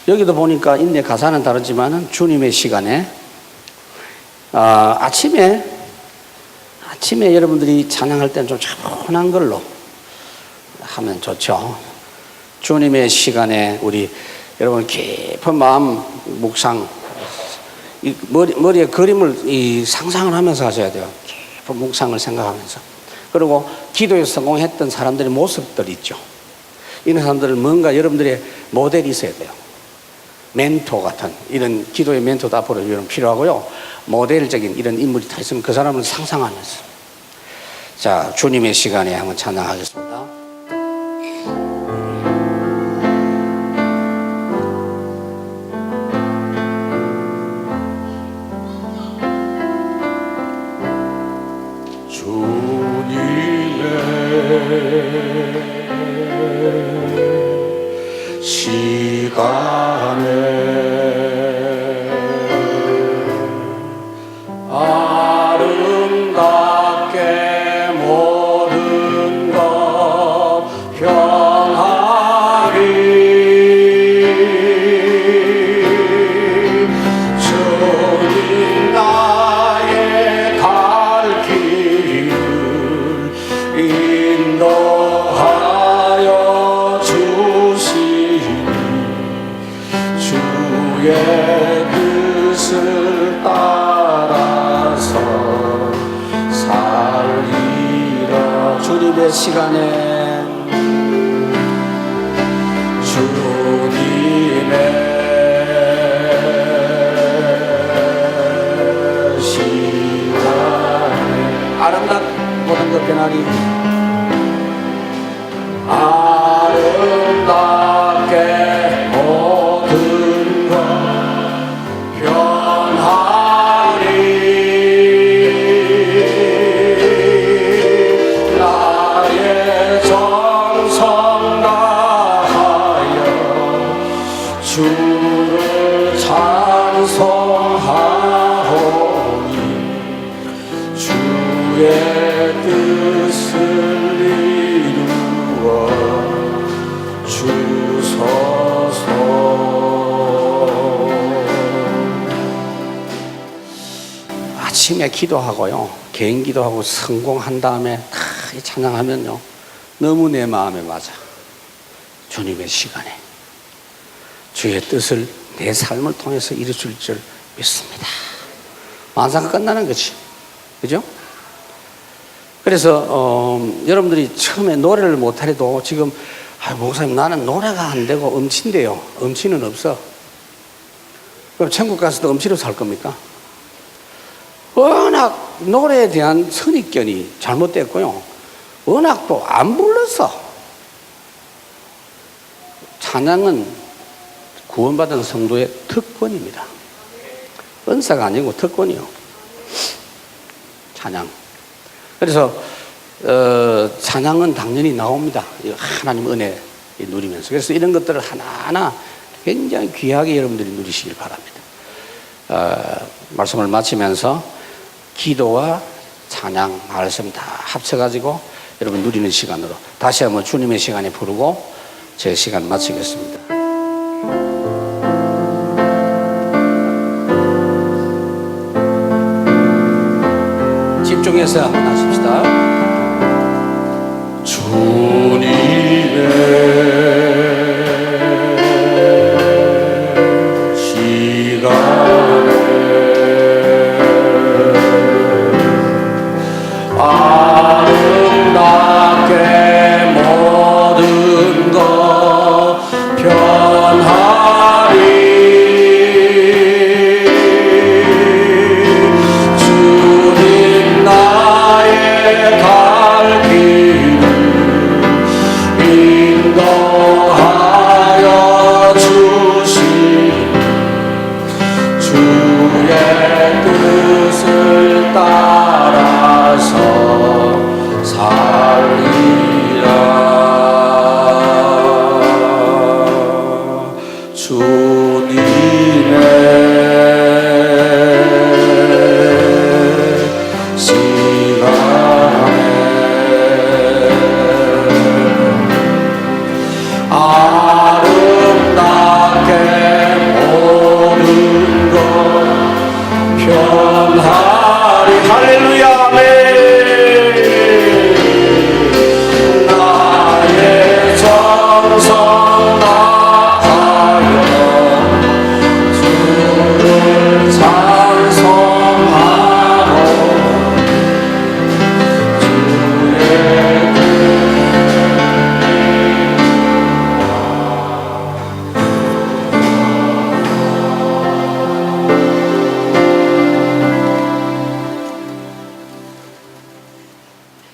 A: 여기도 보니까 인내 가사는 다르지만은 주님의 시간에 아침에 여러분들이 찬양할 때는 좀 차분한 걸로 하면 좋죠. 주님의 시간에 우리 여러분 깊은 마음 묵상, 머리에 그림을 상상을 하면서 하셔야 돼요. 깊은 묵상을 생각하면서. 그리고 기도에 성공했던 사람들의 모습들이 있죠. 이런 사람들은 뭔가 여러분들의 모델이 있어야 돼요. 멘토 같은 이런 기도의 멘토도 앞으로 여러분 필요하고요. 모델적인 이런 인물이 다 있으면 그 사람을 상상하면서. 자, 주님의 시간에 한번 찬양하겠습니다.
B: 시간에 아름답게 모든 것 변하리. 주님 나의 갈 길을 인도하여 주시니 주의 뜻을 따라서 살리라.
A: 주님의 시간에
B: 주님의 시간에
A: 아름답 모든 것 변하리.
B: 아름답게 모든 것 변하리. 나의 정성 다하여 주를 찬송하오니 주의 뜻을 이루어 주소서.
A: 아침에 기도하고요, 개인 기도하고 성공한 다음에 다 찬양하면요 너무 내 마음에 맞아. 주님의 시간에 주의 뜻을 내 삶을 통해서 이루실 줄 믿습니다. 완사가 끝나는 거지, 그죠? 그래서 여러분들이 처음에 노래를 못하래도 지금 목사님 나는 노래가 안 되고 음치인데요. 음치는 없어. 그럼 천국 가서도 음치로 살 겁니까? 워낙 노래에 대한 선입견이 잘못됐고요. 워낙 또 안 불렀어. 찬양은 구원받은 성도의 특권입니다. 은사가 아니고 특권이요. 찬양. 그래서 찬양은 당연히 나옵니다. 하나님 은혜 누리면서. 그래서 이런 것들을 하나하나 굉장히 귀하게 여러분들이 누리시길 바랍니다. 말씀을 마치면서 기도와 찬양, 말씀 다 합쳐가지고 여러분 누리는 시간으로 다시 한번 주님의 시간에 부르고 제 시간 마치겠습니다. 집중해서 한번 하십시다.
B: 주님의 시간에 아름답게 모든 것 변하리. 주님 나의 갈 길을 인도